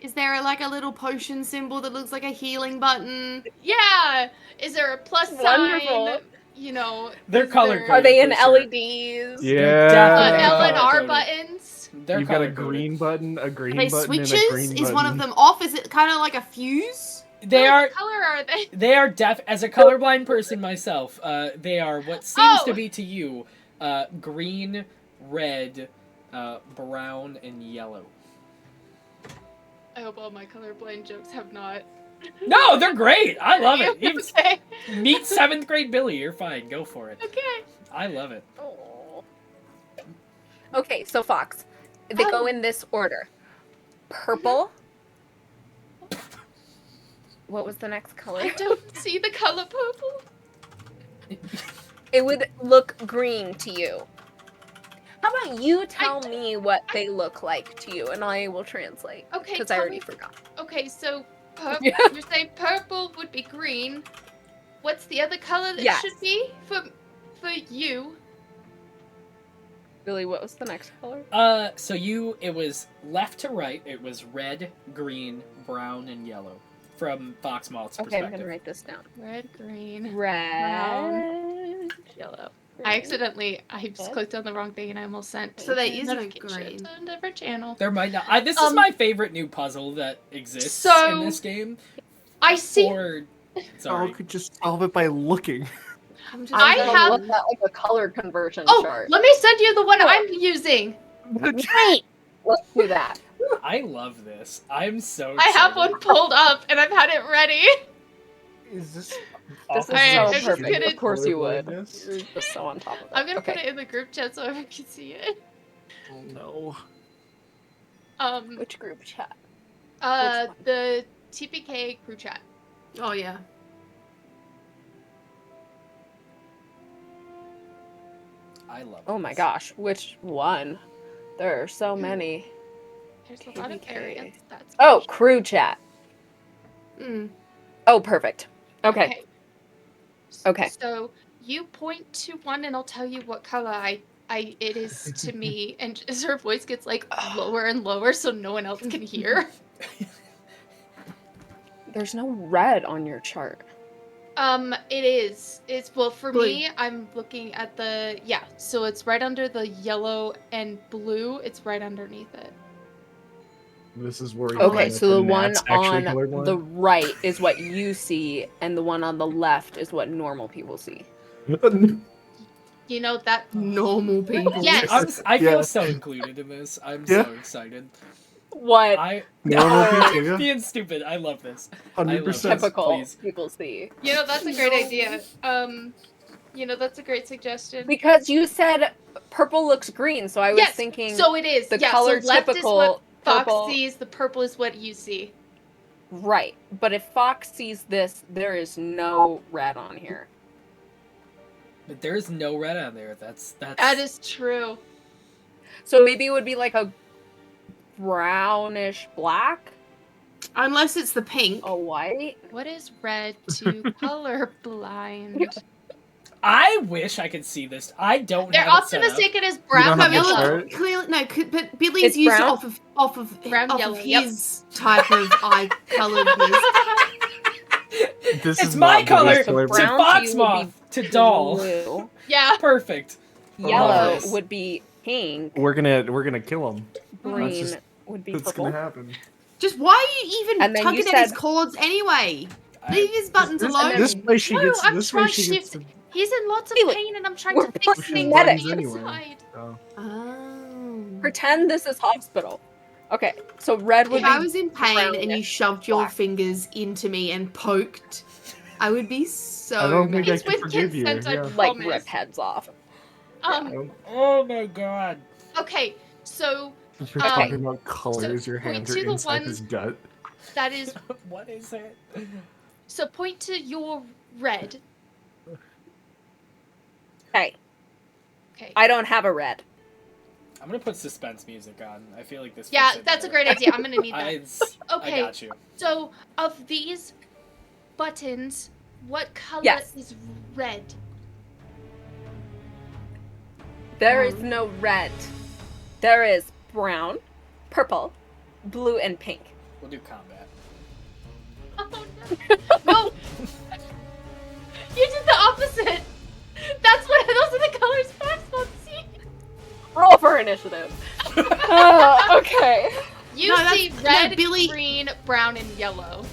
Is there like a little potion symbol that looks like a healing button? Yeah. Is there a plus Wonderful. sign? You know. They're is color there, Are they in for sure. LEDs? They're Yeah. definitely L and R color-coded. buttons? They're You've got a color-coded. green button, a green Are they button, and a switches? green Is button. one of them off? Is it kind of like a fuse? They are. What color are they? They are as a colorblind person myself. They are what seems to Oh. be to you, green, red, brown, and yellow. I hope all my colorblind jokes have not. No, they're great. I love it. Even Okay. meet 7th grade Billy. You're fine. Go for it. Okay. I love it. Oh. Okay, so Fox. They go in this order. Purple. What was the next color? I don't see the color purple. It would look green to you. How about you tell me what they look like to you, and I will translate. Okay, Because I tell already me- forgot. Okay, so Yeah. you're saying purple would be green. What's the other color that Yes. should be for you? Billy, what was the next color? So it was left to right. It was red, green, brown, and yellow. From Fox Malt's Okay, I'm perspective. gonna write this down. Red, green, Red. yellow. I just clicked on the wrong thing and I almost sent. So there is no notification green. to a different channel. There might not. This is my favorite new puzzle that exists So- in this game. I see. Or, Oh, sorry. could just solve it by looking. I'm just. I I'm gonna have- look at like a color conversion Oh, chart. let me send you the one I'm using. Wait! Let's do that. I love this. I'm so I have excited. one pulled up and I've had it ready. Is this? This is Alright, I'm so just perfect. gonna- Of course you would. Colorblindness? You're just so on top of it. I'm gonna okay. put it in the group chat so everyone can see it. Oh no. Which group chat? Which one? The TPK group chat. Oh yeah. I love Oh my this. gosh, which one? There are so many. There's a lot of TPK. variants. That's Oh, crew chat. Mm. Oh, perfect. Okay. Okay. So you point to one, and I'll tell you what color it is to me. And as her voice gets like lower and lower, so no one else can hear. There's no red on your chart. It is. It's well for Blue. me. I'm looking at the So it's right under the yellow and blue. It's right underneath it. This is where. Okay, so the one Nat's actually on colorblind? the right is what you see, and the one on the left is what normal people see. You know that. Normal people. Yes. I feel Yeah. so included in this. I'm Yeah. so excited. What Normal people, yeah. Being stupid. I love this. I love 100%. this. typical Please. people see? You know that's a great idea. That's a great suggestion. Because you said purple looks green, so I was Yes, thinking So it is. the yeah, color so left typical is what Fox purple. sees. The purple is what you see. Right, but if Fox sees this, there is no red on here. But there's no red on there. That's. That is true. So maybe it would be like a brownish black, Unless it's the pink. a white. What is red to colorblind? I wish I could see this. I don't They're have it often set up. mistaken as You brown don't have yellow. the Yellow. chart? Clearly, no. But Billy's It's used brown? it off of Brown, yellow, yep. his type of eye coloredness. This It's is my not color Billy's to brown colorblind. Fox to you would be Moth to doll. Blue. Yeah. Perfect. Yellow this. would be pink. We're gonna kill him. Green just- would be That's purple. gonna happen. Just why are you even And then you tugging at his said- cords anyway? I- Leave his buttons This, alone. this way she No, gets. I'm This way trying she to- gets. He's in lots of Anyway, pain, and I'm trying we're to fix pushing things that on at the anyway. inside. Oh. Oh. Pretend this is hospital. Okay, so red would If I be was in pain and you brownish shoved your black. fingers into me and poked, I would be so I don't mad. think I It's can with forgive you. consent, I Yeah. Like promise. rip heads off. Oh my god. Okay, so You're Um, talking about colors, so your point hands to are the inside one- his gut. that is What is it? so point to your red. Hey, Okay. I don't have a red. I'm gonna put suspense music on. I feel like this. Yeah, fits in that's a better. great idea. I'm gonna need I, that. Okay. I got you. So of these buttons, what color Yes. is red? There is no red. There is brown, purple, blue, and pink. We'll do combat. Oh no! No! You did the opposite. That's what those are the colors Max wants to see. Roll for initiative. Okay. You No, that's- see no, red, Billy- green, brown, and yellow.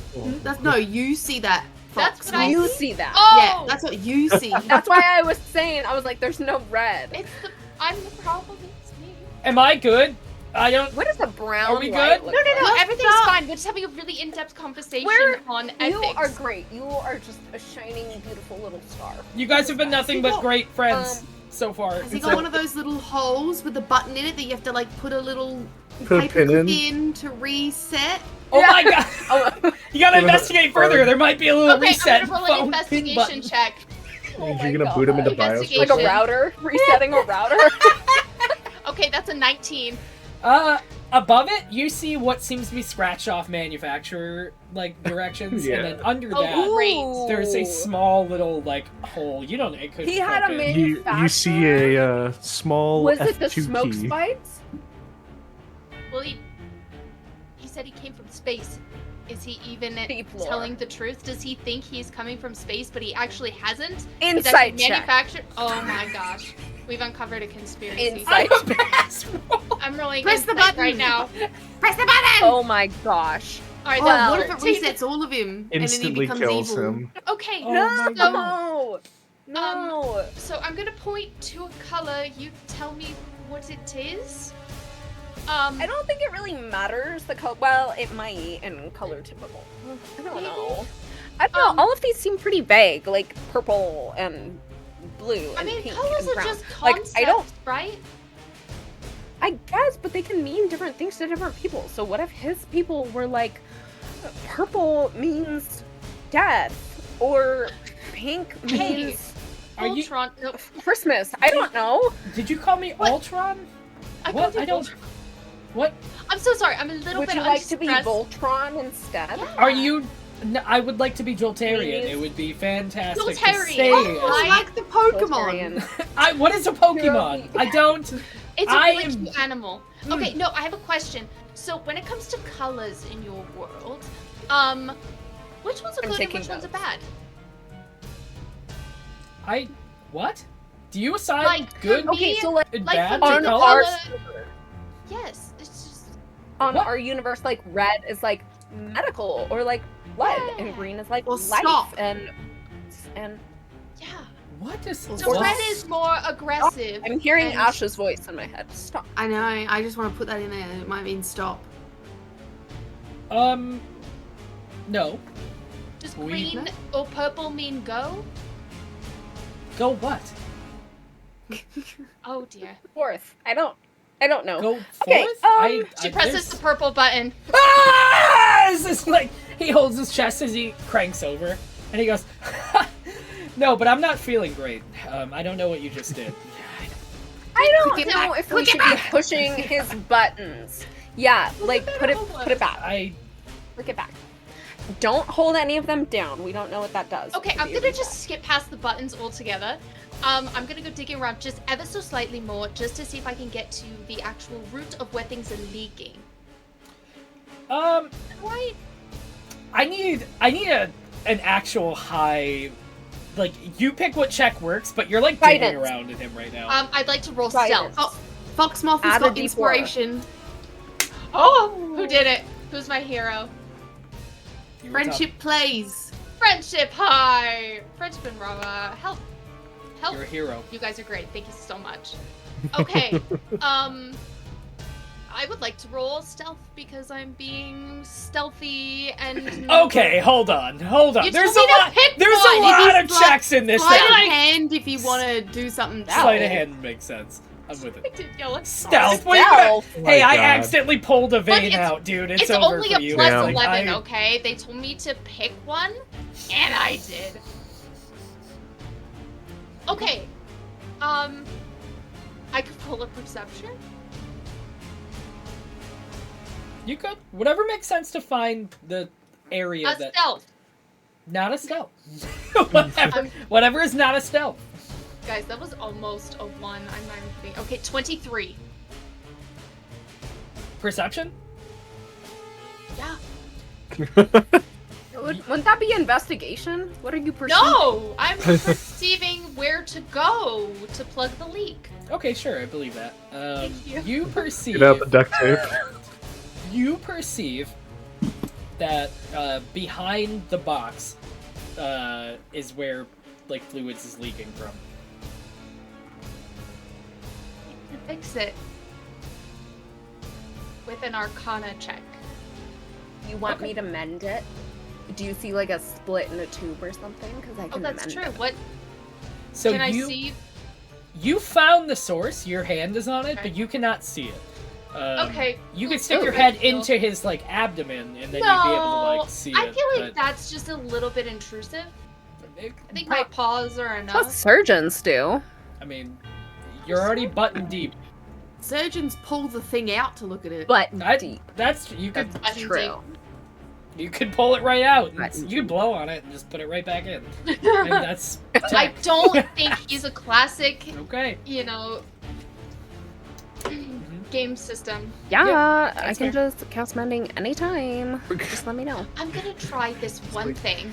That's no, you see that. That's Fox what I You Moth. see that. Oh! Yeah, that's what you see. That's why I was saying, I was like, there's no red. It's the I'm the problem. It's me. Am I good? I don't. What is a brown Are we light good? look No, like? everything's stop. fine. We're just having a really in-depth conversation on ethics. You are great. You are just a shining, beautiful little star. You guys have been nothing but great friends Um, so far. Has he It's got like- one of those little holes with a button in it that you have to like put a little Put a paper pin clip in? in to reset? Oh my god! Oh, You gotta investigate further. There might be a little Okay, reset I'm gonna roll an phone pin investigation button. check. oh my You're gonna boot him into God. BIOS. Investigation. Like a router? Resetting a router? Okay, that's a 19. Above it, you see what seems to be scratched off manufacturer like directions, Yeah. and then under Oh, that, great. there's a small little like hole. You don't. It could. He had a open. You see a small Was F2 it the smoke key. spikes? Well, he said he came from space. Is he even Deep lore. telling the truth? Does he think he's coming from space, but he actually hasn't? Insight He's actually check. manufactured. Oh my gosh, we've uncovered a conspiracy. Insight. I'm a pass roll. I'm rolling Press the insight button. right now. Press the button! Oh my gosh. All right, Oh, then what if it take- resets all of him Instantly and then he becomes kills evil? him. Okay, Oh my so God. No. so I'm gonna point to a color. You tell me what it is. I don't think it really matters the color. Well, it might in color typical. I don't know. I don't know. All of these seem pretty vague, like purple and blue and I mean, pink colors and are brown. just Like, concepts, I don't- right? I guess, but they can mean different things to different people. So what if his people were like, purple means death, or pink Hey. means Are you? Ultron. No, Christmas? I don't know. Did you call me What? Ultron? I What? called you I don't. Voltron. What I'm so sorry. I'm a little Would bit you like to be unstressed. Voltron instead? Yeah. are you? No, I would like to be Joltarian. Please. It would be fantastic to Joltarian. stay. Oh, as- like the Pokemon. Voltarian. What is a Pokemon? I don't. It's a I really am- cute animal. Okay, no, I have a question. So when it comes to colors in your world, which ones are I'm good and taking which ones are notes. bad? What? Do you assign Like, good Okay, so like and like bad from to on the colors? color- Yes, it's just on What? our universe, like red is like medical or like blood, Yeah. and green is like Or life stop. and yeah. What is? So So what? red is more aggressive. I'm hearing and- Ash's voice in my head. Stop. I know, I just want to put that in there. It might mean stop. No. Does We- green or purple mean go? Go what? Oh dear. Fourth. I don't know. Go forth? Okay, She presses the purple button. Ah! It's just like he holds his chest as he cranks over, and he goes, "No, but I'm not feeling great. I don't know what you just did." I don't Click it know back, if we click it should be back. pushing his buttons. Yeah, like put it back. I Click it back. Don't hold any of them down. We don't know what that does. Okay, Could I'm be gonna a just skip past the buttons altogether. I'm gonna go digging around just ever so slightly more, just to see if I can get to the actual root of where things are leaking. Right? I need an actual high. Like you pick what check works, but you're like digging Guidance. around in him right now. I'd like to roll Guidance. stealth. Fox Moth has Add a got D4. inspiration. Oh, who did it? Who's my hero? You were top- Friendship plays. Friendship high. Friendship and help. You're a hero. You guys are great. Thank you so much. Okay. I would like to roll stealth because I'm being stealthy and. Okay, hold on. You There's a told me to lot. pick There's one. a lot of Sleight- checks in this. Sleight thing. of hand if you want to do something. Sleight of stealth. hand makes sense. I'm with I it. did yell at Stealth. stars. What are you gonna- Stealth. My Hey, I God. accidentally pulled a vein it's- out, dude. It's It's over only for a you. plus Yeah. 11, I- okay? They told me to pick one, and I did. Okay. I could pull a perception. You could. Whatever makes sense to find the area A that. stealth. Not a stealth. Whatever is not a stealth. Guys, that was almost a 1. I'm not even kidding. Okay, 23. Perception? Yeah. Wouldn't that be investigation? What are you perceiving? No! I'm perceiving where to go to plug the leak. Okay, sure, I believe that. Thank You perceive. Get out the duct tape. You perceive that behind the box is where like fluids is leaking from. Fix it. With an Arcana check. You want Okay. me to mend it? Do you see like a split in a tube or something? Because I Oh, can that's mend true. it. What So can I you see? you found the source. Your hand is on it, Okay. but you cannot see it. Okay. You could stick Oh, your head cool. into his like abdomen, and then No, you'd be able to like see I it. feel like that's just a little bit intrusive. I think my paws are That's what enough. surgeons do. I mean, you're already button deep. Surgeons pull the thing out to look at it. But I- deep. That's you could That's Button true. you could pull it right out. And Button you could blow on it and just put it right back in. I mean, that's I don't think he's a classic, okay. you know, game system. Yeah, I that's can fair. just cast mending anytime. Just let me know. I'm gonna try this one thing,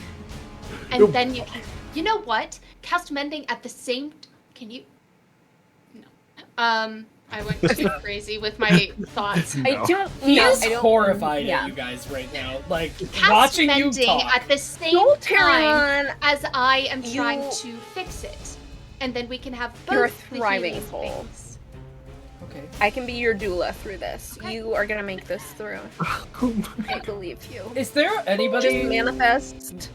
and then you can. You know what? Cast mending at the same. Can you? No. I went too crazy with my thoughts. No. I don't. He no, is I don't, horrified yeah. at you guys right now. Like Cast watching you mending talk. at the same Don't time turn. as I am trying You- to fix it, and then we can have both You're a the thriving healing soul. things. Okay. I can be your doula through this. Okay. You are gonna make this through. Oh I believe you. Is there Just anybody? manifest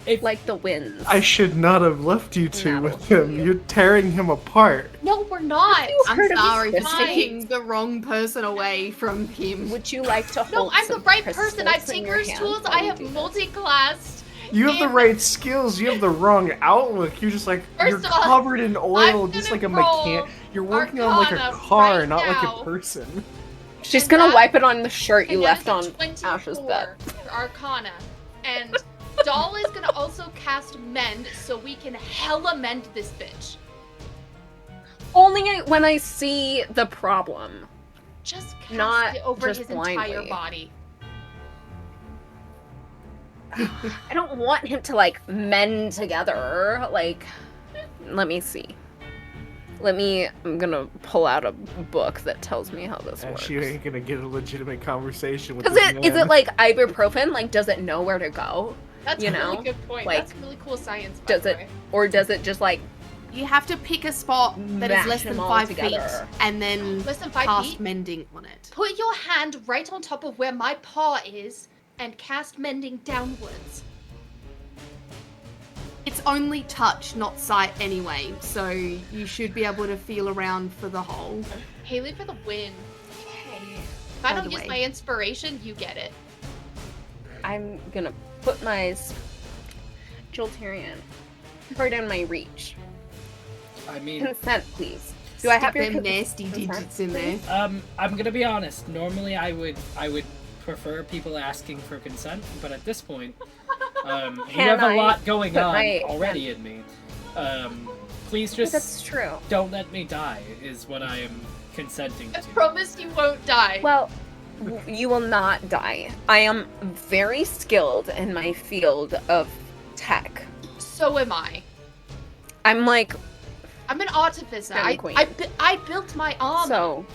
If like the winds. I should not have left you two No. with him. You're tearing him apart. No, we're not. I'm heard of sorry for this taking the wrong person away from him. Would you like to hold No, I'm the some right person. I have crystals in your Tinker's hand tools. while I we have do this? multi-classed. You have the And- right skills. You have the wrong outlook. You're just like First you're of all, covered in oil, I'm just gonna like a roll mechanic. You're working on like a Arcana car, right not like now. a person. She's And gonna that- wipe it on the shirt you And left that on is a 24 Ash's bed. for Arcana. And Doll is gonna also cast Mend so we can hella mend this bitch. Only when I see the problem. Just cast Not it over just his entire blindly. body. I don't want him to like mend together. Like, let me see. I'm gonna pull out a book that tells me how this And works. she ain't gonna get a legitimate conversation with Is this it man. like ibuprofen? Like, does it know where to go? That's You a really know, good point. like, That's really cool science, by Does the it, way. or does it just like You have to pick a spot that is Mash less than them all 5 feet together. and then Less than 5 cast feet? mending on it. Put your hand right on top of where my paw is and cast Mending downwards. It's only touch, not sight anyway, so you should be able to feel around for the hole. Haley for the win. If I By don't the use way. my inspiration, you get it. I'm gonna put my Jolterian right in my reach. I mean, Consent, please. Do I have Stick your them con- nasty consent, digits in please? there? I'm gonna be honest. Normally, I would prefer people asking for consent, but at this point, you Can have a I lot going put on my already in me. Please just That's true. don't let me die. Is what I am consenting I to. promise you won't die. Well, you will not die. I am very skilled in my field of tech. So am I. I'm like, I'm an artificer. Very I, queen. I built my armor. so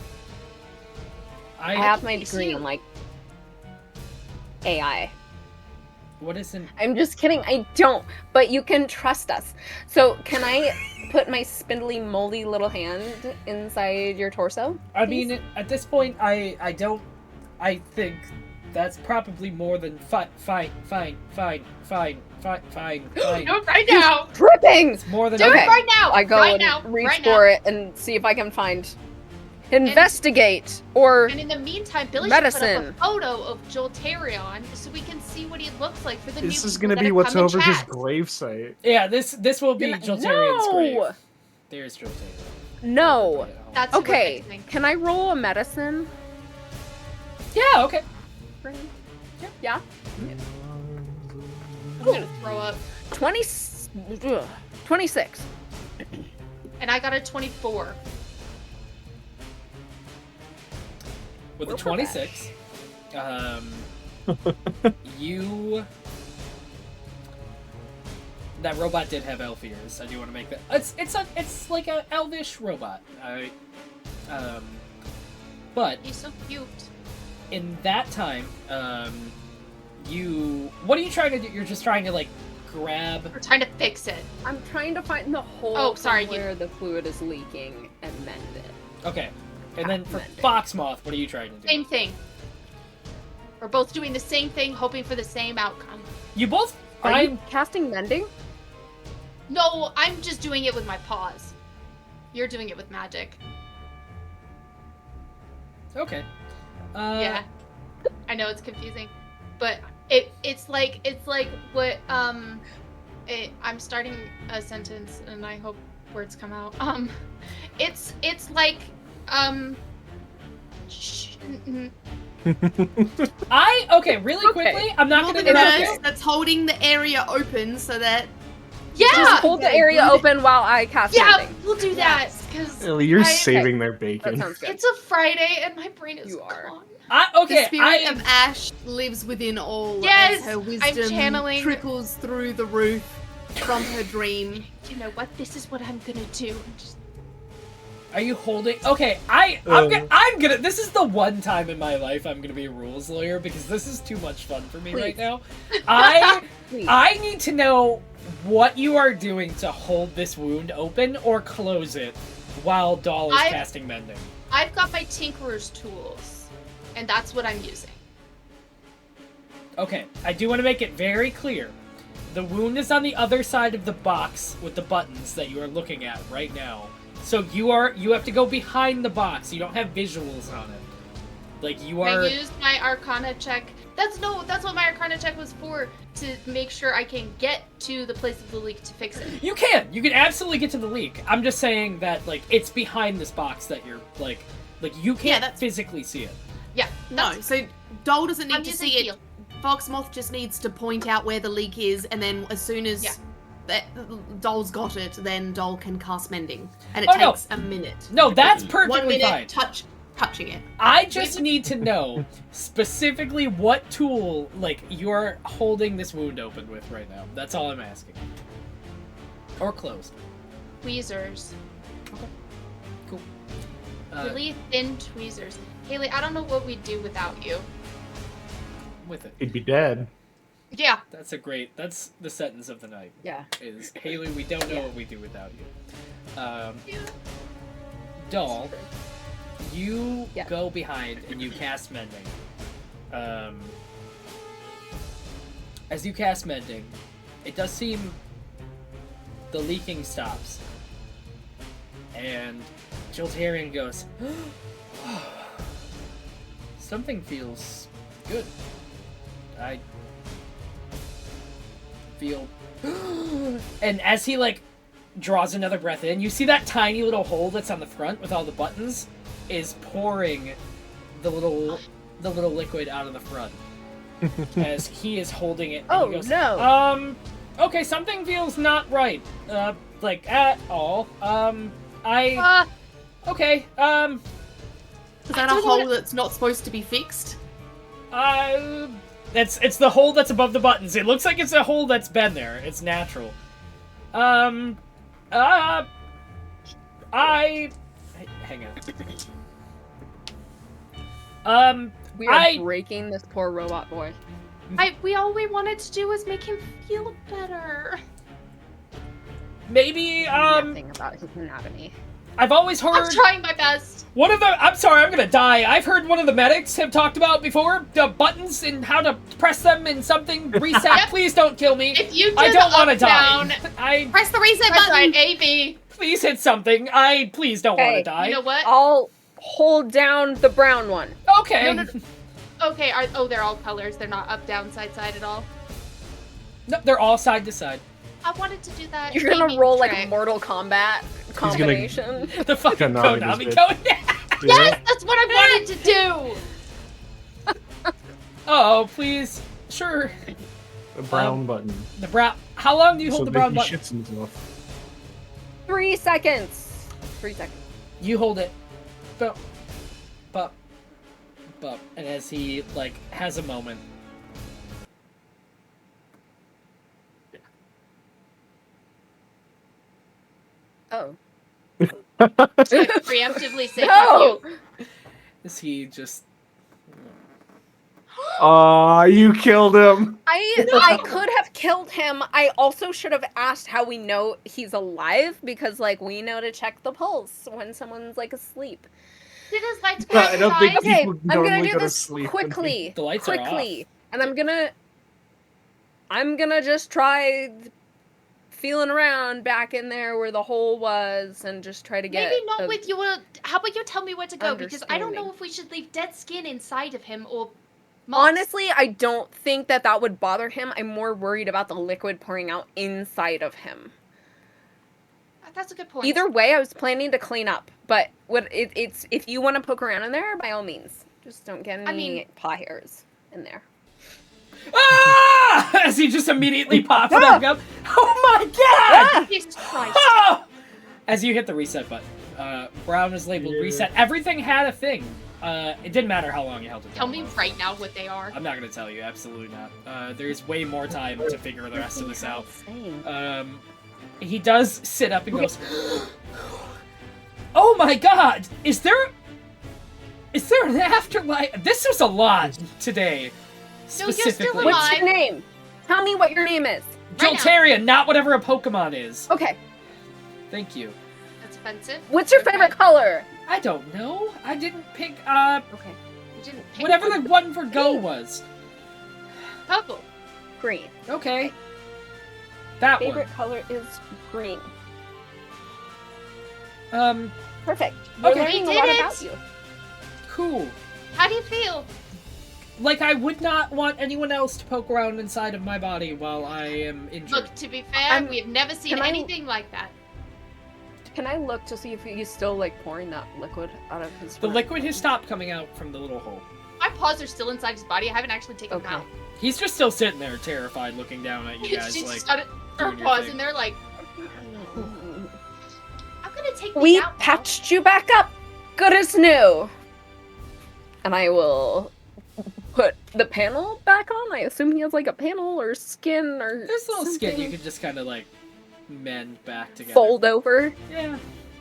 I I have can my fix degree you. in like AI. What isn't? I'm just kidding. I don't. But you can trust us. So can I put my spindly, moldy little hand inside your torso? I please? mean, at this point, I don't. I think that's probably more than fine. Do it right now. Tripping. It's more than Do Okay. it right now. I go right and now. reach right for now. it and see if I can find. Investigate or And in the meantime, Billy should medicine. put up a photo of Jolterion so we can see what he looks like for the new This is people gonna that be have what's come in over his chat. gravesite. Yeah, this will be Jolterian's grave. No. There's Jolterian. No. That's who we're Okay. fixing. Can I roll a medicine? Yeah. Okay. Yeah. I'm gonna throw up. 26. And I got a 24. With We're a 26, you. That robot did have elf ears. I do want to make that. It's like a elvish robot. But He's so cute. in that time, what are you trying to do? You're just trying to like grab. We're trying to fix it. I'm trying to find the hole Oh, sorry, from where the fluid is leaking and mend it. Okay, and then for Mending. Foxmoth, what are you trying to do? Same thing. We're both doing the same thing, hoping for the same outcome. You both Are find. you casting mending? No, I'm just doing it with my paws. You're doing it with magic. Okay. Yeah. I know it's confusing, but it's like what I'm starting a sentence and I hope words come out. It's like Okay, really quickly. I'm not You're gonna the interrupt nurse you. that's holding the area open so that yeah, Just hold the area open while I cast yeah, mending. we'll do that because Ellie, you're I- saving their That bacon. sounds good. it's a Friday and my brain is You are. gone. the spirit of Ash lives within all Yes, as her I'm wisdom channeling- trickles through the roof from her dream. You know what? This is what I'm gonna do. Just Are you holding? Okay, I'm gonna. This is the one time in my life I'm gonna be a rules lawyer because this is too much fun for me right Please. now. Please. I need to know what you are doing to hold this wound open or close it while Doll is casting mending. I've got my tinkerer's tools, and that's what I'm using. Okay, I do want to make it very clear. The wound is on the other side of the box with the buttons that you are looking at right now. So you have to go behind the box. You don't have visuals on it. Like you are. I used my Arcana check. That's what my Arcana check was for, to make sure I can get to the place of the leak to fix it. You can absolutely get to the leak. I'm just saying that like it's behind this box that you're like you can't that's- physically see it. Yeah. No, so Dole doesn't need I'm to using see feel. it. Foxmoth just needs to point out where the leak is, and then as soon as Yeah. that Dole's got it, then Dole can cast mending, and it Oh, no. takes a minute. No, that's 1 perfectly minute fine. touching it. I just need to know specifically what tool like you're holding this wound open with right now. That's all I'm asking. Or closed. Tweezers. Cool. Really thin tweezers. Haley, I don't know what we'd do without you. With it. He'd be dead. Yeah. That's the sentence of the night. Yeah. Is Haley, we don't know what we do without you. Doll, you Yeah. go behind and you cast mending. As you cast mending, it does seem the leaking stops. And Jolterian goes, something feels good. I feel and as he like draws another breath in, you see that tiny little hole that's on the front with all the buttons is pouring the little liquid out of the front as he is holding it and Oh, he goes, no. Okay, something feels not right like at all. Okay, Is that I a don't hole wanna- that's not supposed to be fixed? it's the hole that's above the buttons. It looks like it's a hole that's been there. It's natural. Hang on. We are breaking this poor robot boy. All we wanted to do was make him feel better. Maybe, Nothing about his anatomy. I've always I'm heard trying my best. one of the. I'm sorry, I'm gonna die. I've heard one of the medics have talked about before the buttons and how to press them in something. Reset. Yep. Please don't kill me. If you do I don't want want to die. I Press the reset That's button. right, A-B. please hit something. I please don't want Hey, to die. You know what? I'll hold down the brown one. Okay. No. Okay, they're all colors. They're not up, down, side at all. No, they're all side to side. I wanted to do that. You're gonna A-B roll like trick. a Mortal Kombat combination. The fucking Konami Konami is code. Yes, that's what I wanted to do! Oh, please. Sure. The brown button. The brown. How long do you hold So the that brown he button? shits himself. 3 seconds. 3 seconds. You hold it. Bup. Bup. Bup. And as he, like, has a moment. Oh. I preemptively say No! fuck you. As he just. Aw, you killed him! I could have killed him. I also should have asked how we know he's alive because, like, we know to check the pulse when someone's like asleep. Did his lights go I don't think- outside? Okay, People I'm gonna normally do go to this sleep when quickly. The lights are quickly, and I'm gonna just try feeling around back in there where the hole was, and just try to get. Maybe not a- with you. How about you tell me where to go? Because I don't know Understanding. if we should leave dead skin inside of him or. moss. Honestly, I don't think that would bother him. I'm more worried about the liquid pouring out inside of him. That's a good point. Either way, I was planning to clean up, but it's if you want to poke around in there, by all means, just don't get any paw hairs in there. Ah! As he just immediately pops back up. Oh my god! Jesus Christ. Ah! As you hit the reset button, brown is labeled reset. Everything had a thing. It didn't matter how long you held it. Tell down me for. right now what they are. I'm not gonna tell you. Absolutely not. There's way more time to figure the rest of this out. He does sit up and goes, "Oh my god! Is there an afterlife?" This was a lot today. No, you're still Specifically, alive. What's your name? Tell me what your name is. Right now. Jolteria, not whatever a Pokemon is. Okay. Thank you. That's offensive. What's your Okay. favorite color? I don't know. I didn't pick Okay. You didn't pick whatever the one for Go Pink. was. purple. Green. Okay. That Favorite color is green. one. Perfect. We're Okay. learning a We lot did about it. you. Cool. How do you feel? Like, I would not want anyone else to poke around inside of my body while I am injured. Look, to be fair, we have never seen can I- anything like that. Can I look to see if he's still like pouring that liquid out of his? The liquid has stopped coming out from the little hole. My paws are still inside his body. I haven't actually taken Okay. them out. He's just still sitting there, terrified, looking down at you guys, She's like... just got it, her doing your paws thing. in there like, I'm gonna take We these out now. patched you back up, good as new. And I will put the panel back on. I assume he has like a panel or skin or There's a little skin something. you could just kind of, like, mend back together. fold over. Yeah.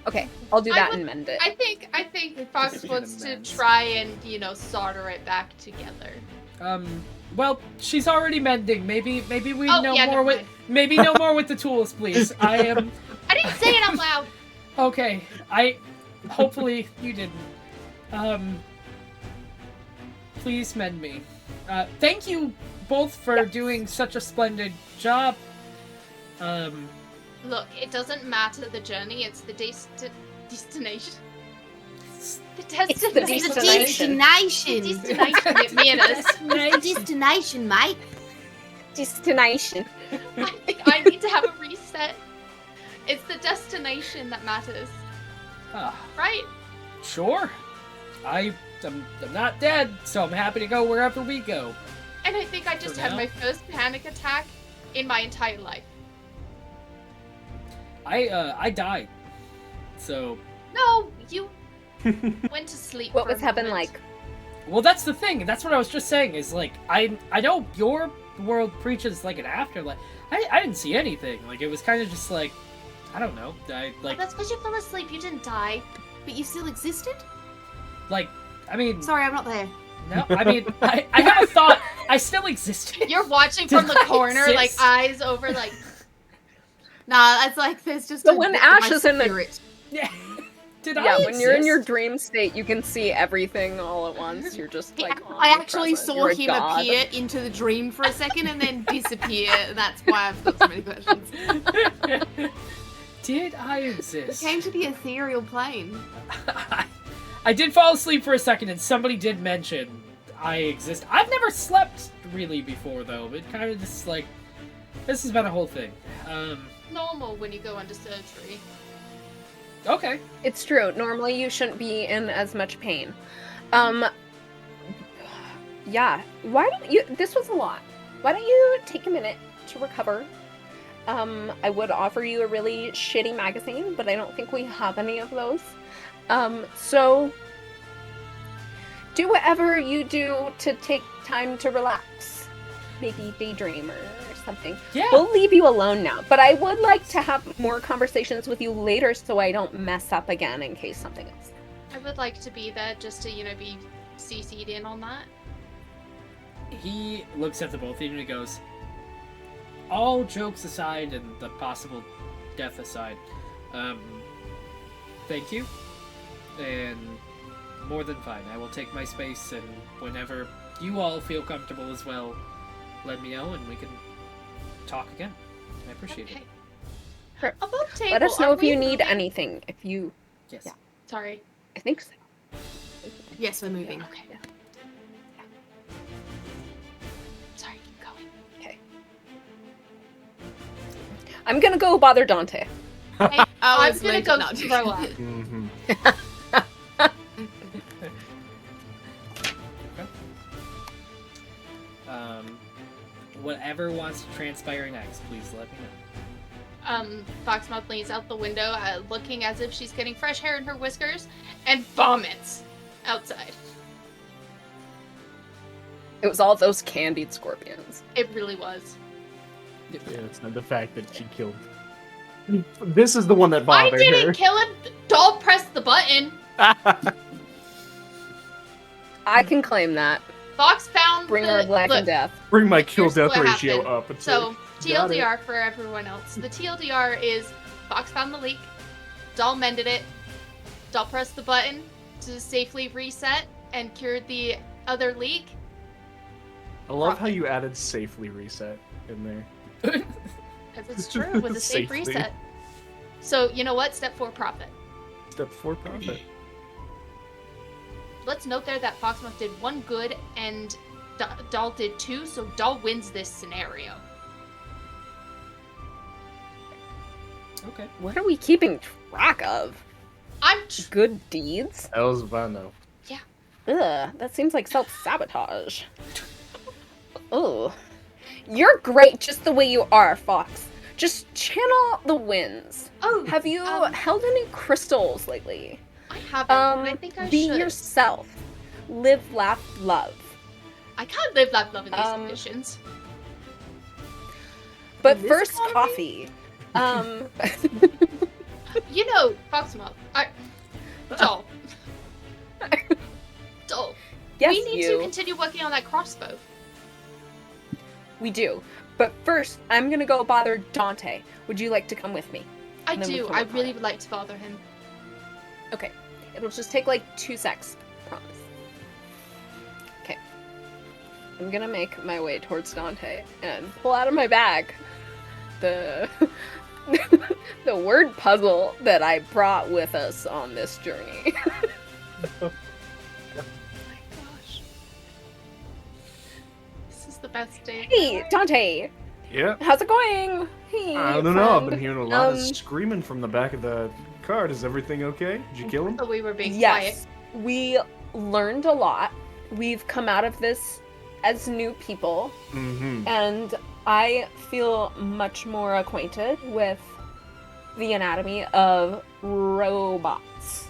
Okay, I'll do I that would- and mend it. I think Fox Just wants get to amends. try and, solder it back together. Well, she's already mending. Maybe we Oh, know yeah, more never with... mind. Maybe no more with the tools, please. I am... I didn't say it out loud. Okay, hopefully you didn't. Please mend me. Thank you both for doing such a splendid job. Look, it doesn't matter the journey, it's the destination. The It's the destination. destination. Destination. Destination that matters. Destination, mate. Destination. I think I need to have a reset. It's the destination that matters, Ah, right? sure. I'm not dead, so I'm happy to go wherever we go. And I think I just For had now? my first panic attack in my entire life. I died. So, No, you went to sleep. What for a was heaven moment. like? well, that's the thing. That's what I was just saying. Is like I know your world preaches like an afterlife. I didn't see anything. Like it was kind of just like I don't know. I Well, that's because you fell asleep. You didn't die. But you still existed? I mean Sorry, I'm not there. no. I mean I have a thought. I still exist. You're watching from the Did I corner, like exist? eyes over, like. Nah, it's like there's just So a when bit of Ash my is in the- spirit. Yeah. Did Yeah, I when you're in your exist? dream state, you can see everything all at once. You're just like, I actually omnipresent. saw You're a him god. appear into the dream for a second and then disappear. And that's why I've got so many questions. Did I He exist? came to the ethereal plane. I did fall asleep for a second, and somebody did mention I exist. I've never slept really before, though. But kind of just like this has been a whole thing. Normal when you go into surgery. Okay. It's true. Normally, you shouldn't be in as much pain. Yeah. Why don't you? This was a lot. Why don't you take a minute to recover? I would offer you a really shitty magazine, but I don't think we have any of those. So do whatever you do to take time to relax. Maybe daydream or something. Yeah. We'll leave you alone now, but I would like to have more conversations with you later so I don't mess up again in case something else. I would like to be there just to, be CC'd in on that. He looks at the both of you and he goes, all jokes aside and the possible death aside, thank you. And more than fine. I will take my space, and whenever you all feel comfortable as well, let me know and we can talk again. I appreciate it. Sure. Above table, Let us know are if you we need moving? anything. If you... Yes. Yeah. Sorry. I think so. Yes, we're moving. Okay. Sorry, keep going. Okay. I'm gonna go bother Dante. Hey, I'm it's gonna meant go to not. throw up. Mm-hmm. Whatever wants to transpire next, please let me know. Foxmouth leans out the window, looking as if she's getting fresh hair in her whiskers, and vomits outside. It was all those candied scorpions. It really was. Yeah, it's not the fact that she killed. This is the one that I bothered didn't her. kill him. Doll pressed the button. I can claim that. Fox found Bringer of life look, and death. Bring my kill Here's death what ratio happened. up. It's So, like, got it. TLDR for everyone else. The TLDR is Fox found the leak, Doll mended it, Doll pressed the button to safely reset and cured the other leak. I love how you added safely reset in there. Because it's true, it was a safe Safely. reset. So, you know what? Step 4, profit. Step 4 profit. Let's note there that Foxmouth did 1 good and Doll did 2, so Doll wins this scenario. Okay. What are we keeping track of? I'm Good deeds? That was fun though. Ugh, that seems like self-sabotage. Ugh. You're great just the way you are, Fox. Just channel the winds. Oh, Have you held any crystals lately? I haven't, but I think I Be should. yourself. Live, laugh, love. I can't live, laugh, love in these Um, conditions. But In this first, economy? coffee. You know, Foxmouth. Doll. Doll. Yes, we need you. to continue working on that crossbow. We do. But first, I'm gonna go bother Dante. Would you like to come with me? I And then we do. can I work on really it. would like to bother him. Okay. It'll just take like 2 secs. Promise. Okay. I'm gonna make my way towards Dante and pull out of my bag the the word puzzle that I brought with us on this journey. Oh my gosh. This is the best day. Hey, Dante! Yeah. How's it going? Hey, I don't know. I've been friend. hearing a lot of Um, screaming from the back of the cart. Is everything okay? Did you kill him? So we were being Yes, we learned a lot. We've come out of this as new people, Mm-hmm. and I feel much more acquainted with the anatomy of robots.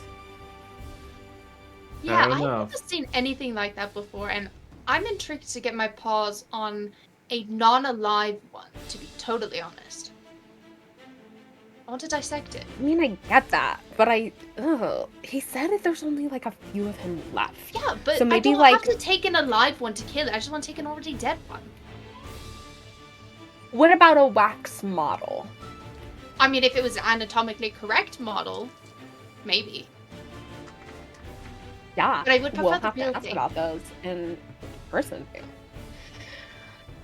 Yeah, Fair I enough. haven't seen anything like that before, and I'm intrigued to get my paws on a non-alive one, to be totally honest. I want to dissect it. I mean, I get that, but he said that there's only like a few of him left. Yeah, but So I maybe, don't like- have to take an alive one to kill it. I just want to take an already dead one. What about a wax model? I mean, if it was an anatomically correct model, maybe. Yeah, But I would prefer we'll the have to real ask thing. about those in person too.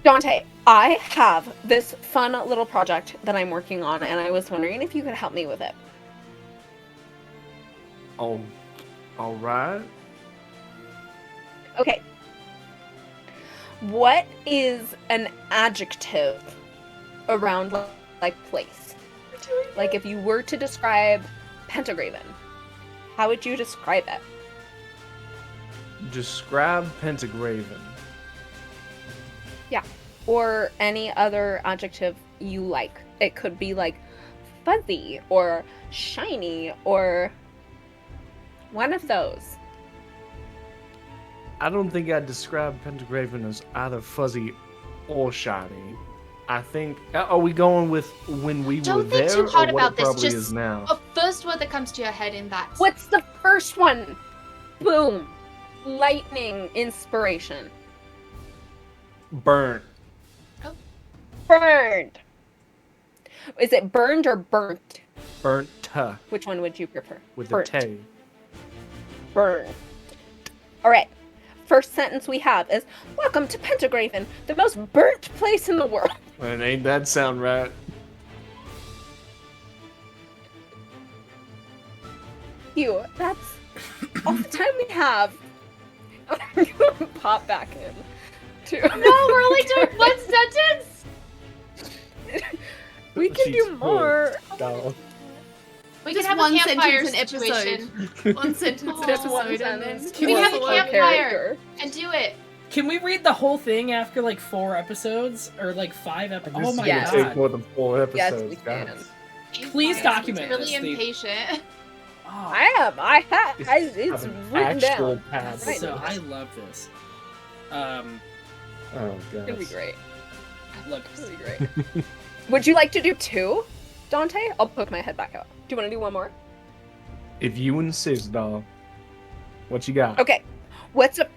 Dante, I have this fun little project that I'm working on, and I was wondering if you could help me with it. Oh, all right. Okay. What is an adjective around like place? Like if you were to describe Pentagraven, how would you describe it? Describe Pentagraven. Or any other adjective you like. It could be like fuzzy or shiny or one of those. I don't think I'd describe Pentagraven as either fuzzy or shiny. I think. Are we going with when we were Don't there, think too hard or what about it this. probably Just is now? a first word that comes to your head in that. What's the first one? Boom. Lightning inspiration. Burnt. Burned. Is it burned or burnt? Burnt. Which one would you prefer? With Burnt. the T. Burn. All right. First sentence we have is, "Welcome to Pentagraven, the most burnt place in the world." And ain't that sound right? You. That's all the time we have. I'm gonna pop back in. To... No, we're only doing one sentence. We can do She's more. Down. We Just can have one a campfire sentence an situation episode. One sentence an Just one episode, and then sentence. Can we have a Or campfire? character. and do it. Can we read the whole thing after like 4 episodes or like 5 episodes? Oh my Yes. Take god! more than 4 episodes. Yes, we can. guys. Please Campfires, document it's this, really Steve. impatient. Oh, I am. It's Have an written actual down. pad. Right. so I love this. Oh It's gonna be god. great. Look, It's gonna be great. Would you like to do 2, Dante? I'll poke my head back out. Do you want to do one more? If you insist, dog. What you got? Okay. What's a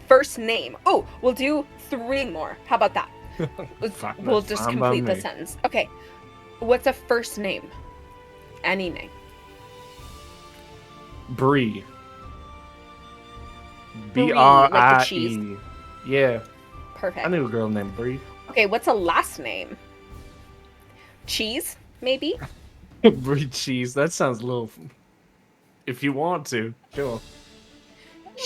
first name? Oh, we'll do 3 more. How about that? Fine, We'll that's just fine by complete the me. sentence. Okay. What's a first name? Any name. Brie. Brie, Brie. like the cheese. Yeah, Perfect. I knew a girl named Brie. Okay, what's a last name? Cheese, maybe? Brie cheese. That sounds a little. If you want to, sure.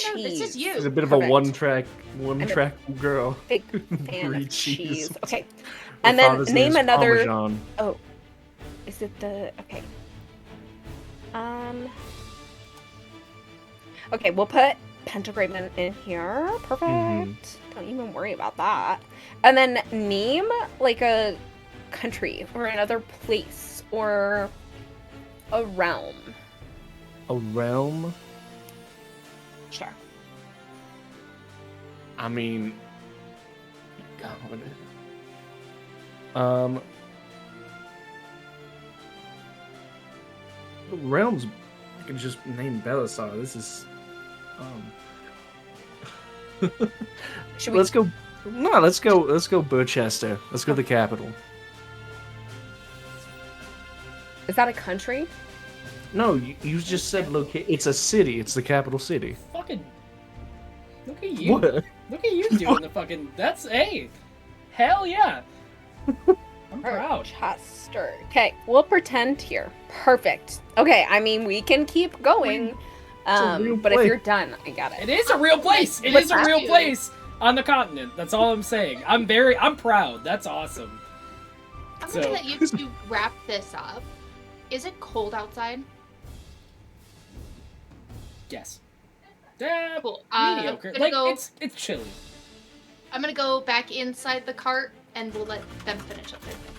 No, this is you. She's a bit of Perfect. a one-track girl. Big fan Brie of cheese. cheese. Okay. Her And then father's name name's another. Parmesan. Oh, is it the okay? Okay, we'll put Pentagraven in here. Perfect. Mhm. Don't even worry about that. And then name like a country or another place or a realm. A realm. Sure. I mean, God. Realms. I can just name Belisar. This is. Should we? Let's go. No, let's go. Let's go Burchester. Let's go the capital. Is that a country? No, you just said locate. It's a city. It's the capital city. fucking. Look at you. What? Look at you doing the fucking. That's hey. Hell yeah. I'm proud. Chester. Okay, we'll pretend here. Perfect. Okay, I mean we can keep going. a real But if place. you're done, I got It it. is a real place. It What's is a that? real place on the continent. That's all I'm saying. I'm proud. That's awesome. I'm So- gonna let you 2 wrap this up. Is it cold outside? Yes. Yeah, Cool. mediocre. Gonna Like go- it's chilly. I'm gonna go back inside the cart and we'll let them finish up their thing.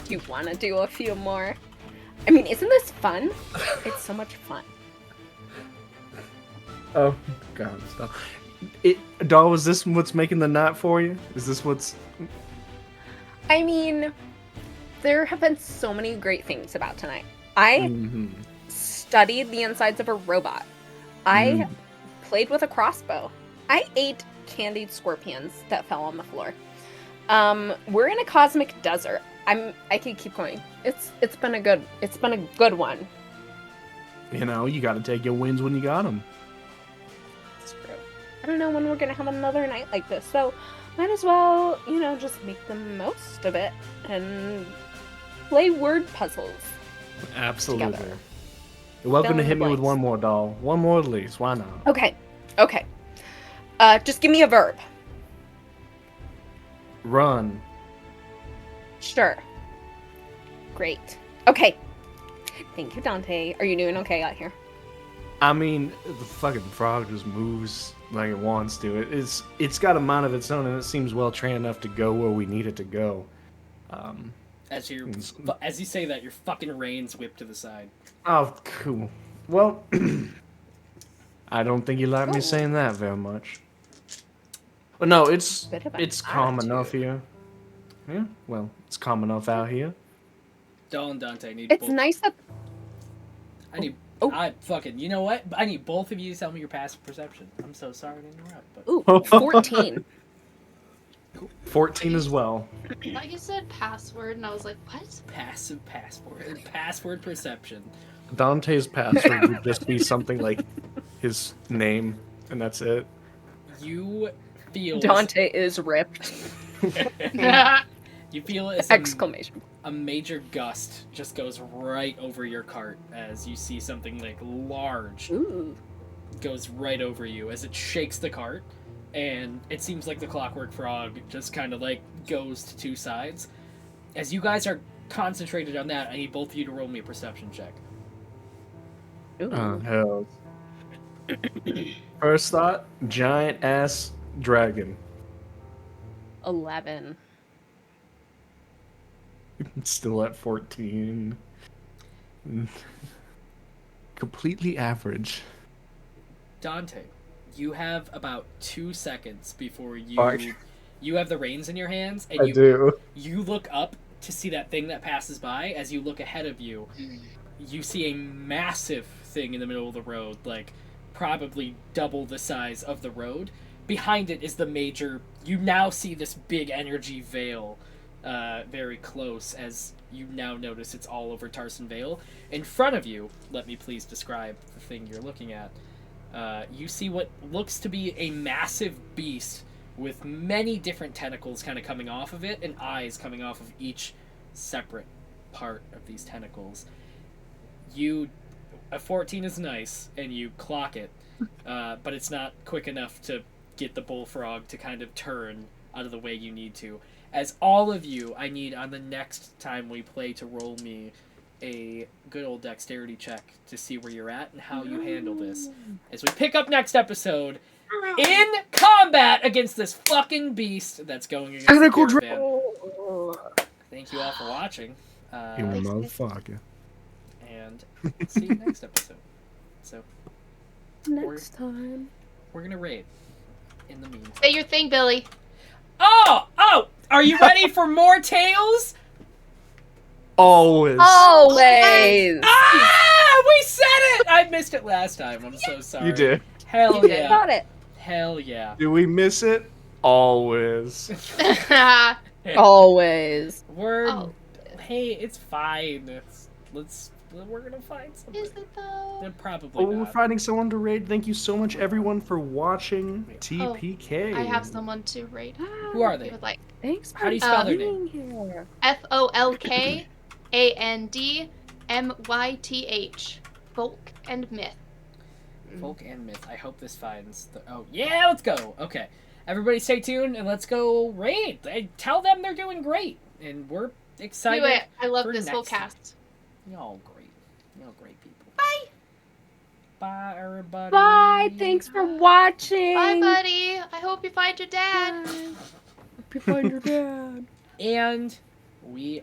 Do you want to do a few more? I mean, isn't this fun? It's so much fun. Oh God, stop. Doll, is this what's making the night for you? Is this what's... I mean, there have been so many great things about tonight. I Mhm. studied the insides of a robot. I played with a crossbow. I ate candied scorpions that fell on the floor. We're in a cosmic desert. I could keep going. It's been a good one. You know, you gotta take your wins when you got them. It's true. I don't know when we're gonna have another night like this, so might as well, just make the most of it and play word puzzles. Absolutely. Together. You're welcome Fill to in hit the me with blanks. one more, Doll. One more at least. Why not? Okay. Just give me a verb. Run. Sure. Great. Okay. Thank you, Dante. Are you doing okay out here? I mean, the fucking frog just moves like it wants to. It's got a mind of its own, and it seems well trained enough to go where we need it to go. As you say that, your fucking reins whip to the side. Oh, cool. Well, I don't think you like me Cool. saying that very much. But no, it's Bit of an calm attitude. enough here. Yeah, well, it's calm enough out here. Doll and Dante need It's both. nice that. I need. Oh. You know what? I need both of you to tell me your passive perception. I'm so sorry to interrupt, but Ooh, 14. 14 as well. I thought you said password, and I was like, what? passive password perception. Dante's password would just be something like his name, and that's it. You feel Dante is ripped. You feel as Exclamation. a major gust just goes right over your cart as you see something like large Ooh. goes right over you as it shakes the cart, and it seems like the clockwork frog just kind of like goes to two sides. As you guys are concentrated on that, I need both of you to roll me a perception check. Ooh. Hell. First thought, giant ass dragon. 11. Still at 14. Completely average. Dante, you have about 2 seconds before Fuck. you have the reins in your hands, and I do. you look up to see that thing that passes by. As you look ahead of you, you see a massive thing in the middle of the road, like probably double the size of the road. Behind it is the major. You now see this big energy veil, very close, as you now notice it's all over Tarson Vale. In front of you, let me please describe the thing you're looking at. You see what looks to be a massive beast with many different tentacles kind of coming off of it and eyes coming off of each separate part of these tentacles. A 14 is nice, and you clock it, but it's not quick enough to get the bullfrog to kind of turn out of the way you need to. As all of you, I need on the next time we play to roll me a good old dexterity check to see where you're at and how you handle this. As we pick up next episode in combat against this fucking beast that's going against Tentacle the caravan. Thank you all for watching. You motherfucker. And see you next episode. So Next time. we're gonna raid. In the meantime. Say your thing, Billy. Oh! Are you ready for more tales? Always. Always. We said it! I missed it last time. I'm so sorry. You did. Hell You yeah. got it. Hell yeah. Do we miss it? Always. Always. We're Oh. Hey, it's fine. We're gonna find something. Is it though? Then probably Oh, we're not. finding someone to raid. Thank you so much, everyone, for watching TPK. I have someone to rate. Who are If they? you would like. Thanks for How do you spell their name? being here. FOLKANDMYTH. Folk and Myth. Folk and myth. I hope this finds the. Oh yeah, let's go. Okay, everybody, stay tuned and let's go raid. Tell them they're doing great, and we're excited. Anyway, I love for this whole next cast. Y'all great. Y'all great people. Bye. Bye, everybody. Bye. Thanks for watching. Bye, buddy. I hope you find your dad. Hope you find your dad. And we